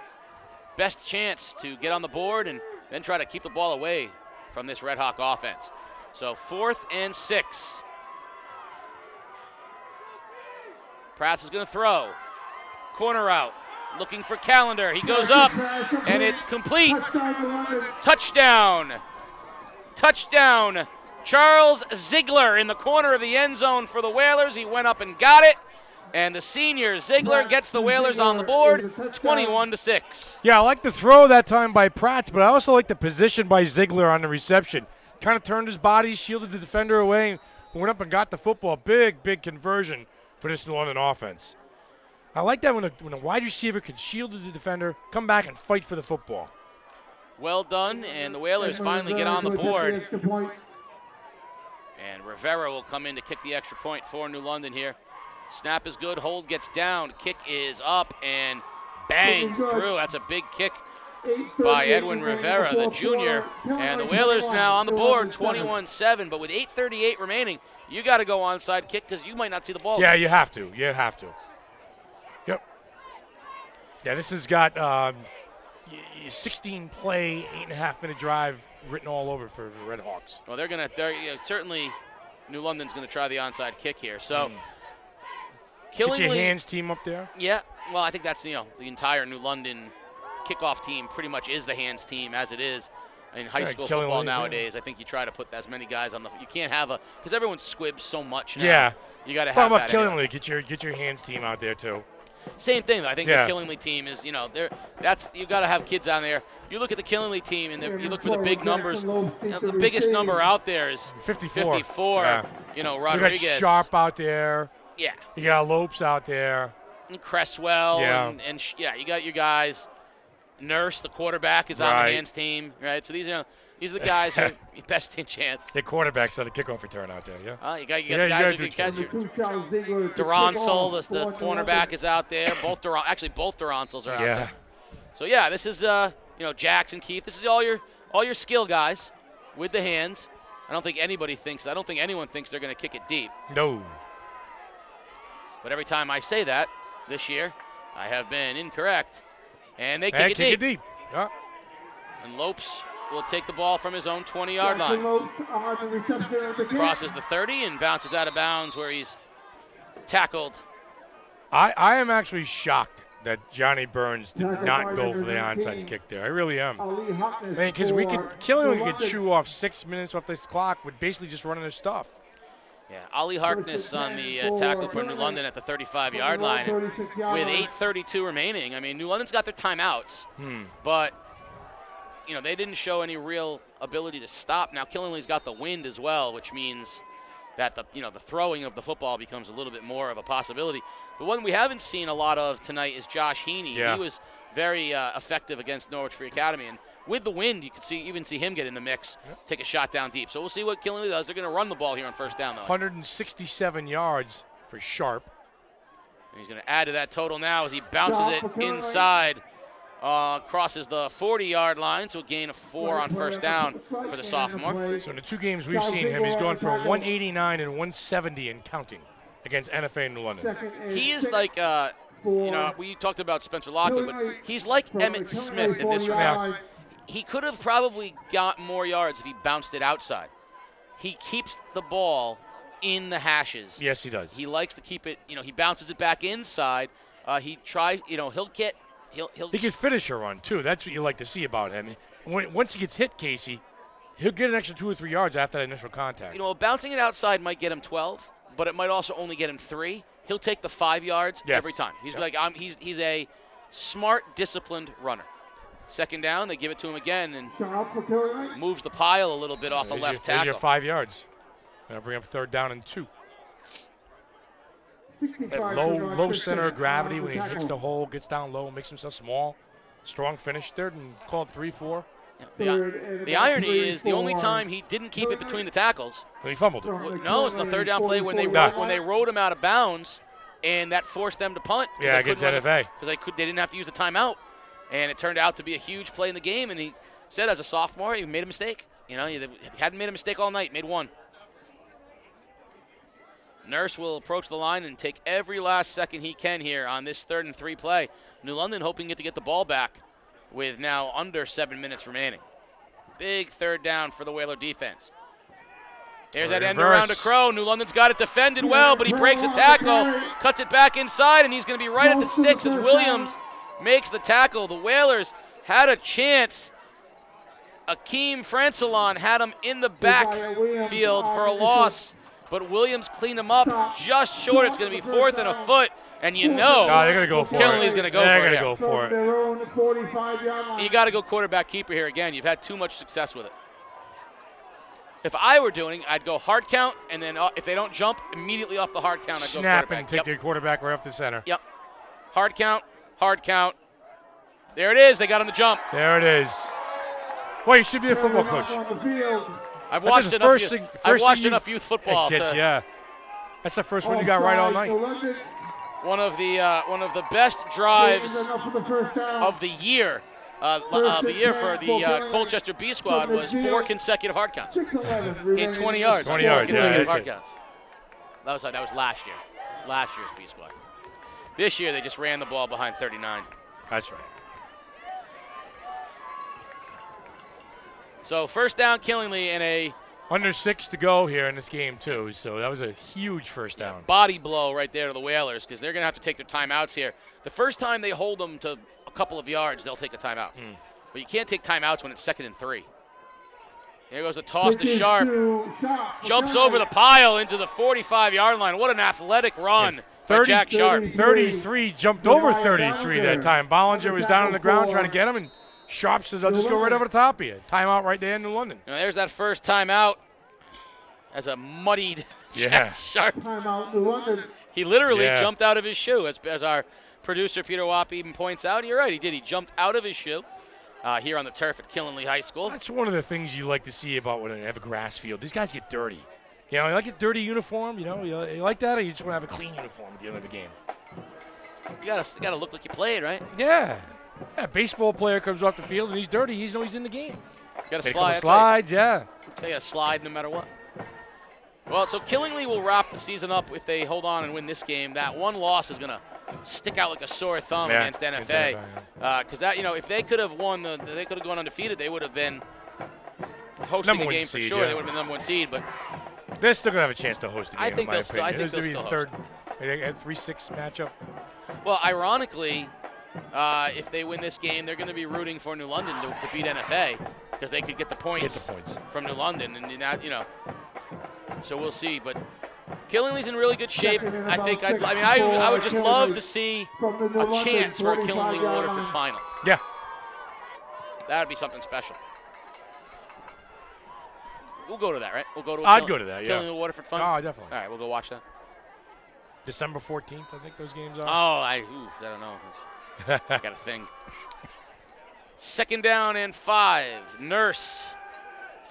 best chance to get on the board and then try to keep the ball away from this Red Hawk offense. So 4th and 6. Prats is going to throw. Corner out. Looking for Callender. He goes up, and it's complete. Touchdown. Touchdown. Charles Ziegler in the corner of the end zone for the Whalers. He went up and got it. And the senior Ziegler gets the Whalers on the board, 21-6. Yeah, I like the throw that time by Prats, but I also like the position by Ziegler on the reception. Kind of turned his body, shielded the defender away, and went up and got the football. Big conversion for this New London offense. I like that when a wide receiver can shield the defender, come back and fight for the football. Well done, and the Whalers finally get on the board. And Rivera will come in to kick the extra point for New London here. Snap is good, hold gets down, kick is up, and bang through. That's a big kick by Edwin Rivera, the junior. And the Whalers now on the board, 21-7, but with 8:38 remaining, you got to go onside kick because you might not see the ball. Yeah, you have to. Yep. Yeah, this has got 16-play, 8.5-minute drive written all over for the Red Hawks. Well, certainly New London's going to try the onside kick here. So, Get your hands team up there. Yeah, well, I think that's the entire New London kickoff team pretty much is the hands team as it is in high school football nowadays. I think you try to put as many guys on the. You can't have because everyone squibs so much now. Yeah, you got to have that. How about Killingly? Get your hands team out there too. Same thing, though. I think the Killingly team is, you got to have kids on there. You look at the Killingly team and you look for the big numbers. The biggest number out there is 54. Yeah. Rodriguez. You got Sharp out there. Yeah. You got Lopes out there. And Cresswell. Yeah. You got your guys. Nurse, the quarterback, is on the hands team, right? So these are the guys who are your best in chance. The quarterback's on the kickoff return out there, yeah. You got the guys who can catch you. Duronsel, the cornerback, is out there. Both Duronsels are out there. So this is Jackson, Keith. This is all your skill guys with the hands. I don't think anyone thinks they're going to kick it deep. No. But every time I say that this year, I have been incorrect. And they kick it deep. Yeah. And Lopes will take the ball from his own 20-yard line. Crosses the 30 and bounces out of bounds where he's tackled. I am actually shocked that Johnny Burns did not go for the onside kick there. I really am. Because Killingly could chew off 6 minutes off this clock with basically just running their stuff. Yeah, Ali Harkness on the tackle for New London at the 35-yard line. And with 8:32 remaining, I mean, New London's got their timeouts, but they didn't show any real ability to stop. Now Killingly's got the wind as well, which means that the throwing of the football becomes a little bit more of a possibility. The one we haven't seen a lot of tonight is Josh Heaney. Yeah. He was very effective against Norwich Free Academy, and with the wind, you could even see him get in the mix, take a shot down deep. So we'll see what Killingly does. They're going to run the ball here on first down, though. 167 yards for Sharp. And he's going to add to that total now as he bounces it inside, crosses the 40-yard line, so a gain of 4 on first down for the sophomore. So in the 2 games we've seen him, he's gone for 189 and 170 and counting against NFA in New London. He is like, we talked about Spencer Lockwood, but he's like Emmitt Smith in this regard. He could have probably got more yards if he bounced it outside. He keeps the ball in the hashes. Yes, he does. He likes to keep it, he bounces it back inside. He tries, he'll He can finish a run, too. That's what you like to see about him. Once he gets hit, Casey, he'll get an extra 2 or 3 yards after that initial contact. Bouncing it outside might get him 12, but it might also only get him 3. He'll take the 5 yards every time. He's he's a smart, disciplined runner. Second down, they give it to him again and moves the pile a little bit off the left tackle. There's your 5 yards. That'll bring up 3rd down and 2. That low center of gravity when he hits the hole, gets down low, makes himself small. Strong finish, 3rd and called 3-4. The irony is the only time he didn't keep it between the tackles. He fumbled it. No, it's the 3rd down play when they rode him out of bounds, and that forced them to punt. Yeah, against NFA. Because they didn't have to use the timeout, and it turned out to be a huge play in the game. And he said, as a sophomore, he made a mistake. He hadn't made a mistake all night, made one. Nurse will approach the line and take every last second he can here on this 3rd and 3 play. New London hoping to get the ball back with now under 7 minutes remaining. Big 3rd down for the Whaler defense. There's that end around to Crow. New London's got it defended well, but he breaks a tackle, cuts it back inside, and he's going to be right at the sticks as Williams makes the tackle. The Whalers had a chance. Akeem Francelon had him in the backfield for a loss, but Williams cleaned him up just short. It's going to be 4th and a foot. And they're going to go for it. Kinley's going to go for it. They're going to go for it. You got to go quarterback keeper here again. You've had too much success with it. If I were doing, I'd go hard count, and then if they don't jump, immediately off the hard count, I'd go quarterback. Snap and take your quarterback right off the center. Yep. Hard count, hard count. There it is. They got him to jump. There it is. Boy, you should be a football coach. I've watched enough youth football. That's the first one you got right all night. One of the best drives of the year. For the Colchester B squad was 4 consecutive hard counts. He had 20 yards. 20 yards, consecutive hard counts. That was last year. Last year's B squad. This year they just ran the ball behind 39. That's right. So 1st down, Killingly, and a under 6 to go here in this game too. So that was a huge 1st down. Body blow right there to the Whalers because they're going to have to take their timeouts here. The first time they hold them to a couple of yards, they'll take a timeout. But you can't take timeouts when it's 2nd and 3. Here goes a toss to Sharp. Jumps over the pile into the 45-yard line. What an athletic run by Jack Sharp. 33 jumped over 33 that time. Bollinger was down on the ground trying to get him, and Sharp says, I'll just go right over the top of you. Timeout right there in New London. Now there's that first timeout as a muddied Jack Sharp. He literally jumped out of his shoe, as our producer Peter Wapp even points out. You're right, he did. He jumped out of his shoe here on the turf at Killingly High School. That's one of the things you like to see about when they have a grass field. These guys get dirty. You like a dirty uniform, you like that, or you just want to have a clean uniform at the end of the game? You gotta look like you played, right? Yeah. A baseball player comes off the field and he's dirty. He's in the game. Got to slide. Slides, yeah. They got to slide no matter what. Well, so Killingly will wrap the season up if they hold on and win this game. That one loss is going to stick out like a sore thumb against NFA. Because if they could have won, they could have gone undefeated. They would have been hosting the game for sure. Yeah. They would have been number 1 seed, but they're still going to have a chance to host the game. I think they'll still host. 3-6 matchup. Well, ironically, if they win this game, they're going to be rooting for New London to beat NFA because they could get the points from New London, and that So we'll see, but Killingly's in really good shape. I think. I would just love to see a chance for a Killingly Waterford final. Yeah, that would be something special. We'll go to that, right? We'll go to. I'd go to that. Yeah. Killingly Waterford final. Oh, definitely. All right, we'll go watch that. December 14th, I think those games are. Oh, I don't know. I got a thing. 2nd down and 5. Nurse.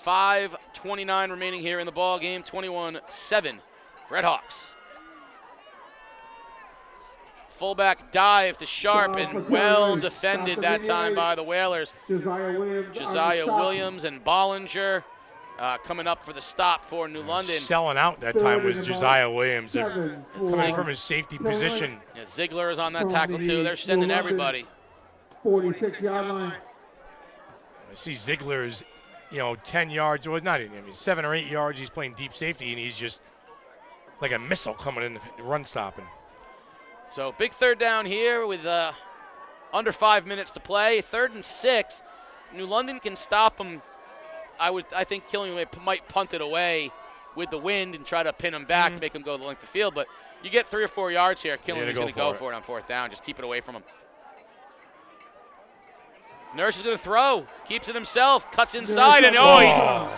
5:29 remaining here in the ball game. 21-7. Redhawks. Fullback dive to Sharp and well defended that time by the Whalers. Josiah Williams and Bollinger coming up for the stop for New London. Selling out that time was Josiah Williams. Coming from his safety position. Yeah, Ziegler is on that tackle too. They're sending everybody. 46-yard line. I see Ziegler is, 10 yards, or not, 7 or 8 yards. He's playing deep safety, and he's just like a missile coming in, run stopping. So big third down here with under 5 minutes to play. 3rd and 6. New London can stop them. I think Killingley might punt it away with the wind and try to pin them back to make them go the length of the field. But you get 3 or 4 yards here. Killingley's going to go for it on 4th down. Just keep it away from them. Nurse is going to throw. Keeps it himself. Cuts inside. And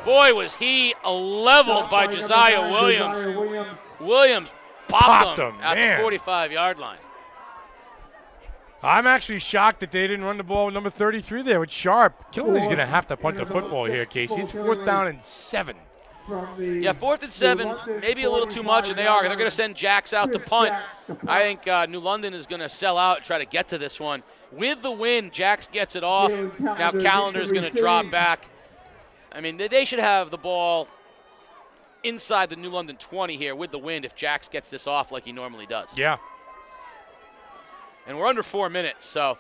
boy, was he leveled by Josiah Williams. Williams popped him at the 45-yard line. I'm actually shocked that they didn't run the ball with number 33 there with Sharp. Killingley's going to have to punt the football here, Casey. It's 4th down and 7. Yeah, 4th and 7, maybe a little too much, and they are. They're going to send Jacks out to punt. I think New London is going to sell out and try to get to this one. With the win, Jacks gets it off. Now Calendar's going to drop back. I mean, they should have the ball inside the New London 20 here with the wind if Jacks gets this off like he normally does. Yeah. And we're under 4 minutes, so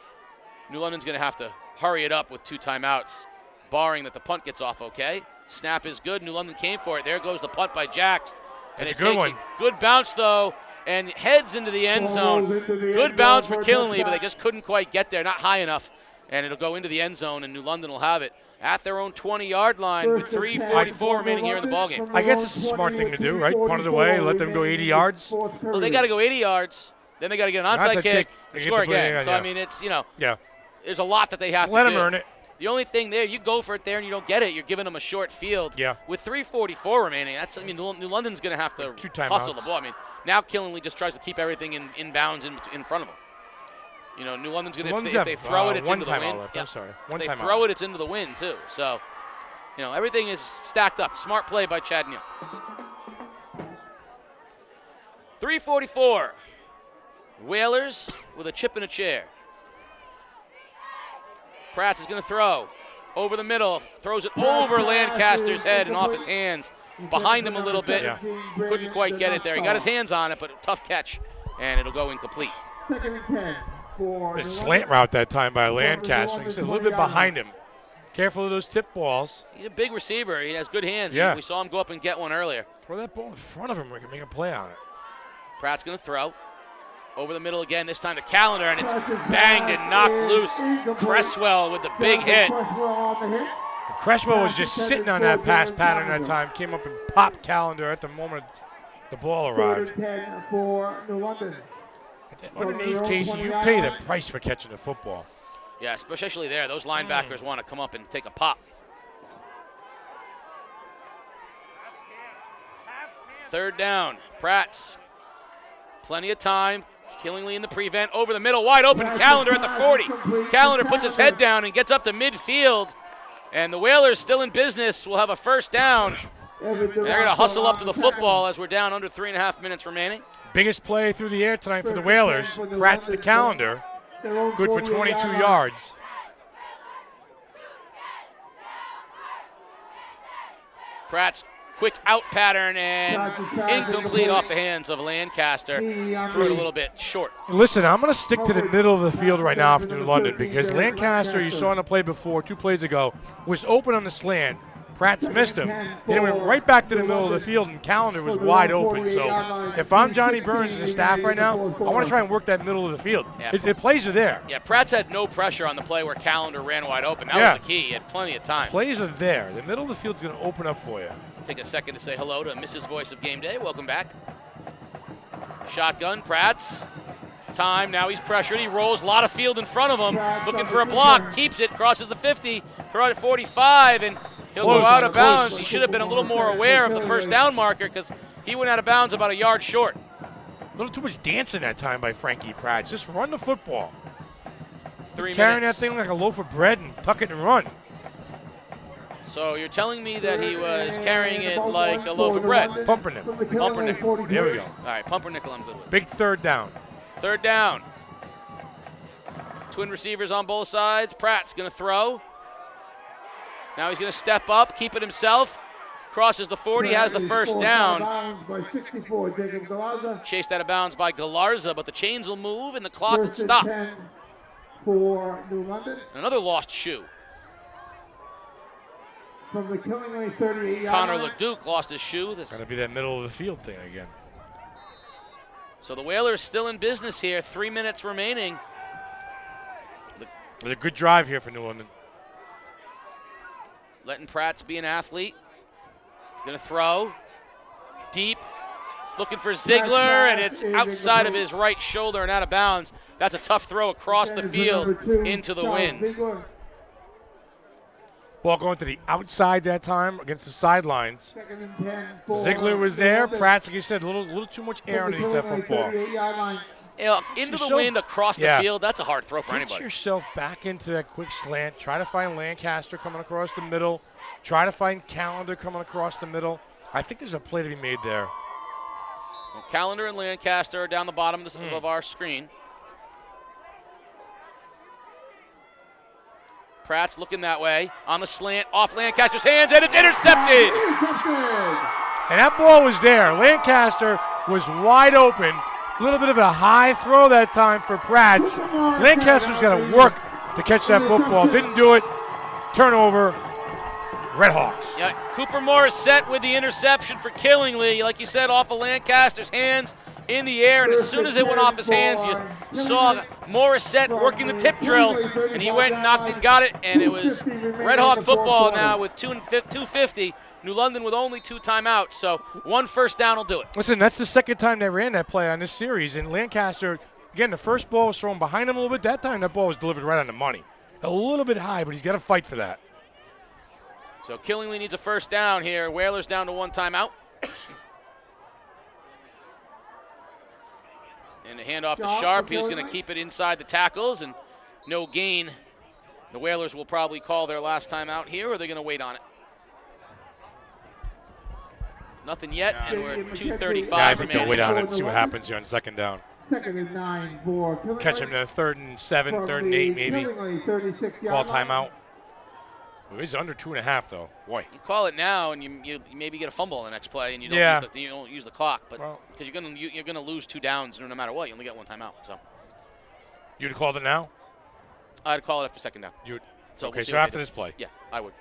New London's going to have to hurry it up with 2 timeouts, barring that the punt gets off okay. Snap is good. New London came for it. There goes the punt by Jacks. And That's a good one. Good bounce, though, and heads into the end zone. Good bounce for Killingley, but they just couldn't quite get there, not high enough. And it'll go into the end zone, and New London will have it at their own 20-yard line with 3:44 remaining here in the ballgame. I guess it's a smart thing to do, right? Punt it away, let them go 80 yards. Well, they got to go 80 yards. Then they got to get an onside kick and score again. So, I mean, it's, there's a lot that they have to do. Let them earn it. The only thing there, you go for it there and you don't get it. You're giving them a short field. Yeah. With 3:44 remaining, New London's going to have to hustle the ball. I mean, now Killingley just tries to keep everything in bounds in front of them. New London's going to, if they throw it, it's into the wind. I'm sorry. If they throw it, it's into the wind, too. So, everything is stacked up. Smart play by Chad Neal. 3:44. Whalers with a chip in a chair. Pratt is going to throw over the middle, throws it over Lancaster's head and off his hands, behind him a little bit. Yeah. Couldn't quite get it there. He got his hands on it, but a tough catch, and it'll go incomplete. 2nd and 10 for A slant route that time by Lancaster. He's a little bit behind him. Careful of those tip balls. He's a big receiver. He has good hands. Yeah. We saw him go up and get one earlier. Throw that ball in front of him where he can make a play on it. Pratt's going to throw. Over the middle again, this time to Calendar, and it's banged and knocked loose. Cresswell with the big hit. Cresswell was just sitting on that pass pattern that time, came up and popped Calendar at the moment the ball arrived. 3rd and 10 for New London. Underneath, Casey, you pay the price for catching the football. Yeah, especially there. Those linebackers want to come up and take a pop. 3rd down. Pratt's. Plenty of time. Killingley in the prevent. Over the middle. Wide open. Calendar at the 40. Calendar puts his head down and gets up to midfield. And the Whalers still in business. Will have a 1st down. They're going to hustle up to the football as we're down under 3.5 minutes remaining. Biggest play through the air tonight for the Whalers. Pratt's the Calendar. Good for 22 yards. Pratt's quick out pattern and incomplete off the hands of Lancaster. Threw it a little bit short. Listen, I'm going to stick to the middle of the field right now for New London because Lancaster, you saw in the play before, 2 plays ago, was open on the slant. Pratt's missed him. Then it went right back to the middle of the field, and Calendar was wide open. So if I'm Johnny Burns and the staff right now, I want to try and work that middle of the field. Yeah. The plays are there. Yeah, Pratt's had no pressure on the play where Calendar ran wide open. That was the key. He had plenty of time. Plays are there. The middle of the field's going to open up for you. Take a second to say hello to Mrs. Voice of Game Day. Welcome back. Shotgun, Pratt's. Time, now he's pressured. He rolls, a lot of field in front of him. Looking for a block, keeps it, crosses the 50, 45, and he'll go out of bounds. He should have been a little more aware of the 1st down marker because he went out of bounds about a yard short. A little too much dancing that time by Frankie Pratt. Just run the football. 3 Carrying minutes. that thing like a loaf of bread and tuck it and run. So you're telling me that he was carrying it like a loaf of bread? Pumpernickel. Pumpernickel. There we go. All right, pumpernickel I'm good with. Big 3rd down. 3rd down. Twin receivers on both sides. Pratt's going to throw. Now he's going to step up, keep it himself. Crosses the 40, has the 1st down. Chased out of bounds by Galarza, but the chains will move and the clock will stop. For New London. Another lost shoe. From the Killingley 38-yard Connor line. LeDuc lost his shoe. Got to be that middle of the field thing again. So the Whalers still in business here. 3 minutes remaining. It was a good drive here for New London. Letting Prats be an athlete. Going to throw. Deep. Looking for Ziegler, and it's outside of his right shoulder and out of bounds. That's a tough throw across the field into the wind. Ball going to the outside that time against the sidelines. Ziegler was there. Prats, like you said, a little too much air underneath that football. Into the wind across the field, that's a hard throw for anybody. Get yourself back into that quick slant. Try to find Lancaster coming across the middle. Try to find Callender coming across the middle. I think there's a play to be made there. Well, Callender and Lancaster are down the bottom of our screen. Pratt's looking that way. On the slant, off Lancaster's hands, and it's intercepted! And that ball was there. Lancaster was wide open. A little bit of a high throw that time for Prats. Lancaster's got to work to catch that football. Didn't do it. Turnover. Redhawks. Yeah, Cooper Morris set with the interception for Killingly. Like you said, off of Lancaster's hands in the air, and as soon as it went off his hands, you saw Morris set working the tip drill, and he went and knocked it and got it, and it was Redhawk football now with 2:50. New London with only 2 timeouts, so 1 first down will do it. Listen, that's the second time they ran that play on this series, and Lancaster, again, the first ball was thrown behind him a little bit. That time that ball was delivered right on the money. A little bit high, but he's got to fight for that. So Killingly needs a first down here. Whalers down to 1 timeout. And a handoff to Sharp. He's going to keep it inside the tackles and no gain. The Whalers will probably call their last timeout here, or are they going to wait on it? Nothing yet, and we're at 2:35 Yeah, I think they'll remaining. wait on it and see what happens here on second down. Second and 9 for Killingly. Catch him to 3rd and 7, 3rd and 8 maybe. Call timeout. Well, he's under 2.5 though. Boy. You call it now, and you maybe get a fumble on the next play, and you don't use the clock, but because you're gonna lose 2 downs no matter what. You only get 1 timeout. So You'd have called it now? I'd call it after second down. Okay, we'll see so what after they do. this play. Yeah, I would.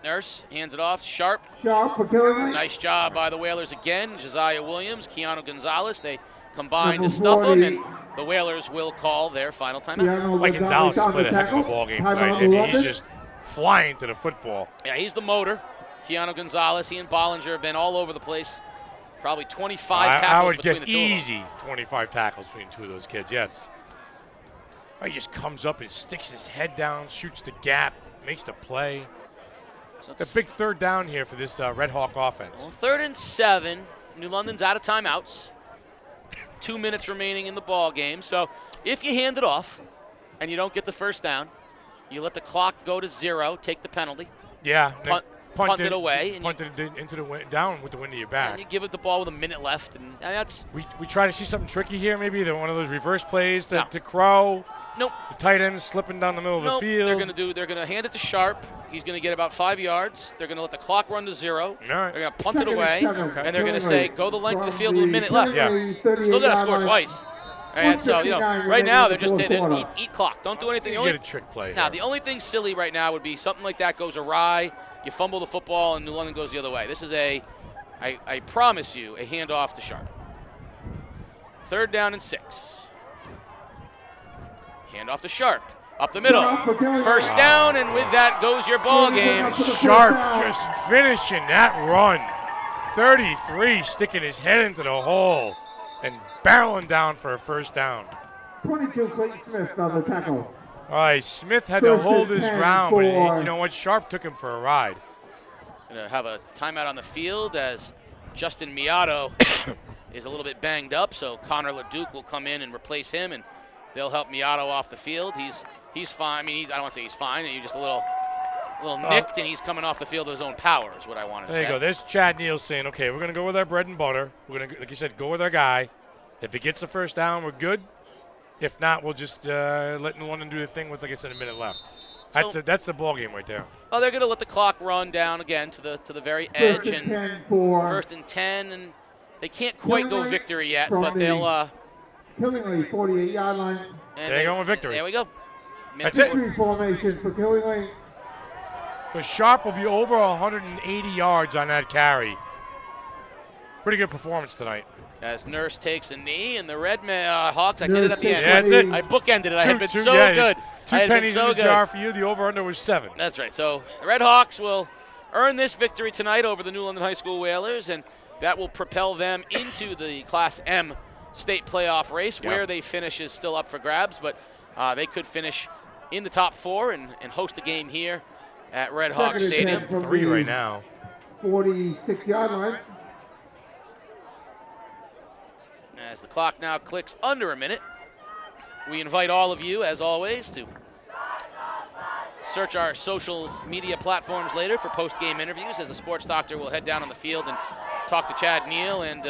Nurse hands it off. Sharp. Sharp for Killingly. Nice job by the Whalers again. Josiah Williams, Keanu Gonzalez. They combined to stuff them, and the Whalers will call their final timeout. Mike Gonzalez has played a heck of a ball game tonight, and he's just flying to the football. Yeah, he's the motor. Keanu Gonzalez, he and Bollinger have been all over the place. Probably 25 tackles I would between guess the two of them. easy 25 tackles between 2 of those kids, yes. He just comes up and sticks his head down, shoots the gap, makes the play. A big 3rd down here for this Red Hawk offense. Well, 3rd and 7. New London's out of timeouts. 2 minutes remaining in the ball game. So if you hand it off and you don't get the first down, you let the clock go to 0, take the penalty. Yeah. Punt it away. And punt it into the down with the wind to your back. And you give it the ball with a minute left. And that's. We try to see something tricky here, maybe one of those reverse plays to Crow. Nope. The tight end slipping down the middle of the field. They're gonna hand it to Sharp. He's gonna get about 5 yards. They're gonna let the clock run to 0. Right. They're gonna punt it away, and they're gonna say, go the length of the field with a minute left. Yeah. Still gotta score twice. And so, right now they're just eat clock. Don't do anything. Get a trick play. Now, the only thing silly right now would be something like that goes awry. You fumble the football, and New London goes the other way. This is I promise you, a handoff to Sharp. 3rd down and 6. Handoff to Sharp. Up the middle. First down, and with that goes your ball game. Sharp just finishing that run. 33, sticking his head into the hole and barreling down for a first down. 22, Clayton Smith on the tackle. All right, Smith had to hold his ground, but you know what? Sharp took him for a ride. Going to have a timeout on the field as Justin Miato is a little bit banged up, so Connor LeDuc will come in and replace him, and they'll help Miato off the field. He's fine. I mean, I don't want to say he's fine. He's just a little nicked, and he's coming off the field of his own power is what I wanted to say. There you go. There's Chad Neal saying, okay, we're going to go with our bread and butter. We're going to, like you said, go with our guy. If it gets the first down, we're good. If not, we'll just let New London do the thing with, like I said, a minute left. That's the ball game right there. Oh, they're going to let the clock run down again to the very edge, and 1st and 10, and they can't quite go victory yet, but they'll. Killingly, 48-yard line. They're going with victory. There we go. That's it. Victory formation for Killingly. But Sharp will be over 180 yards on that carry. Pretty good performance tonight. As Nurse takes a knee, and the Red Hawks, I did it at the end. Yeah, that's it. I bookended it. I had been Two good. Two I had been pennies so in the good. jar for you. The over-under was 7. That's right. So the Red Hawks will earn this victory tonight over the New London High School Whalers, and that will propel them into the Class M state playoff race. Where they finish is still up for grabs, but they could finish in the top 4 and host a game here at Red Hawk Stadium. 3 right now. 46-yard line. As the clock now clicks under a minute, we invite all of you, as always, to search our social media platforms later for post-game interviews, as the sports doctor will head down on the field and talk to Chad Neal and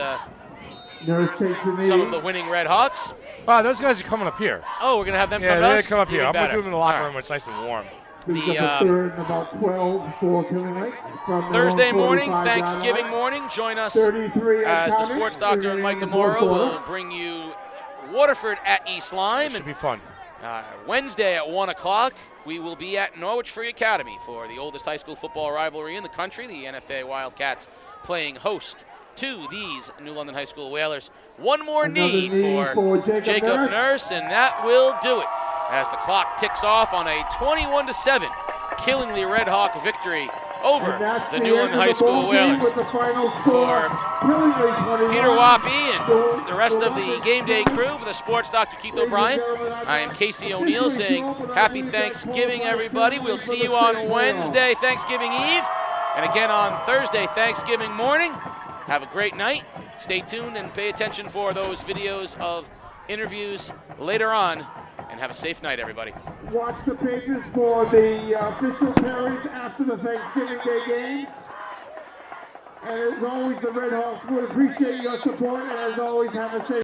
some of the winning Red Hawks. Wow, those guys are coming up here. Oh, we're going to have them Yeah, come they're to going us? to come up here. Even I'm going to better. do them in the locker room when it's nice and warm. Third and about 12 for Killing from Thursday their own morning, 45-yard Thanksgiving line. morning, join us 33 as the counting. sports doctor and Mike DeMoro will bring you Waterford at East Lyme. It should be fun. Wednesday at 1 o'clock, we will be at Norwich Free Academy for the oldest high school football rivalry in the country, the NFA Wildcats playing host to these New London High School Whalers. One more knee for Jacob Nurse, and that will do it as the clock ticks off on a 21-7 Killingly Red Hawk victory over the New London High School Whalers. For Peter Wappy and the rest of the game day crew, for the sports doctor Keith O'Brien, I am Casey O'Neill saying happy Thanksgiving, everybody. We'll see you on Wednesday, Thanksgiving Eve, and again on Thursday, Thanksgiving morning. Have a great night. Stay tuned and pay attention for those videos of interviews later on, and have a safe night, everybody. Watch the pages for the official pairings after the Thanksgiving Day games. And as always, the Red Hawks would appreciate your support, and as always, have a safe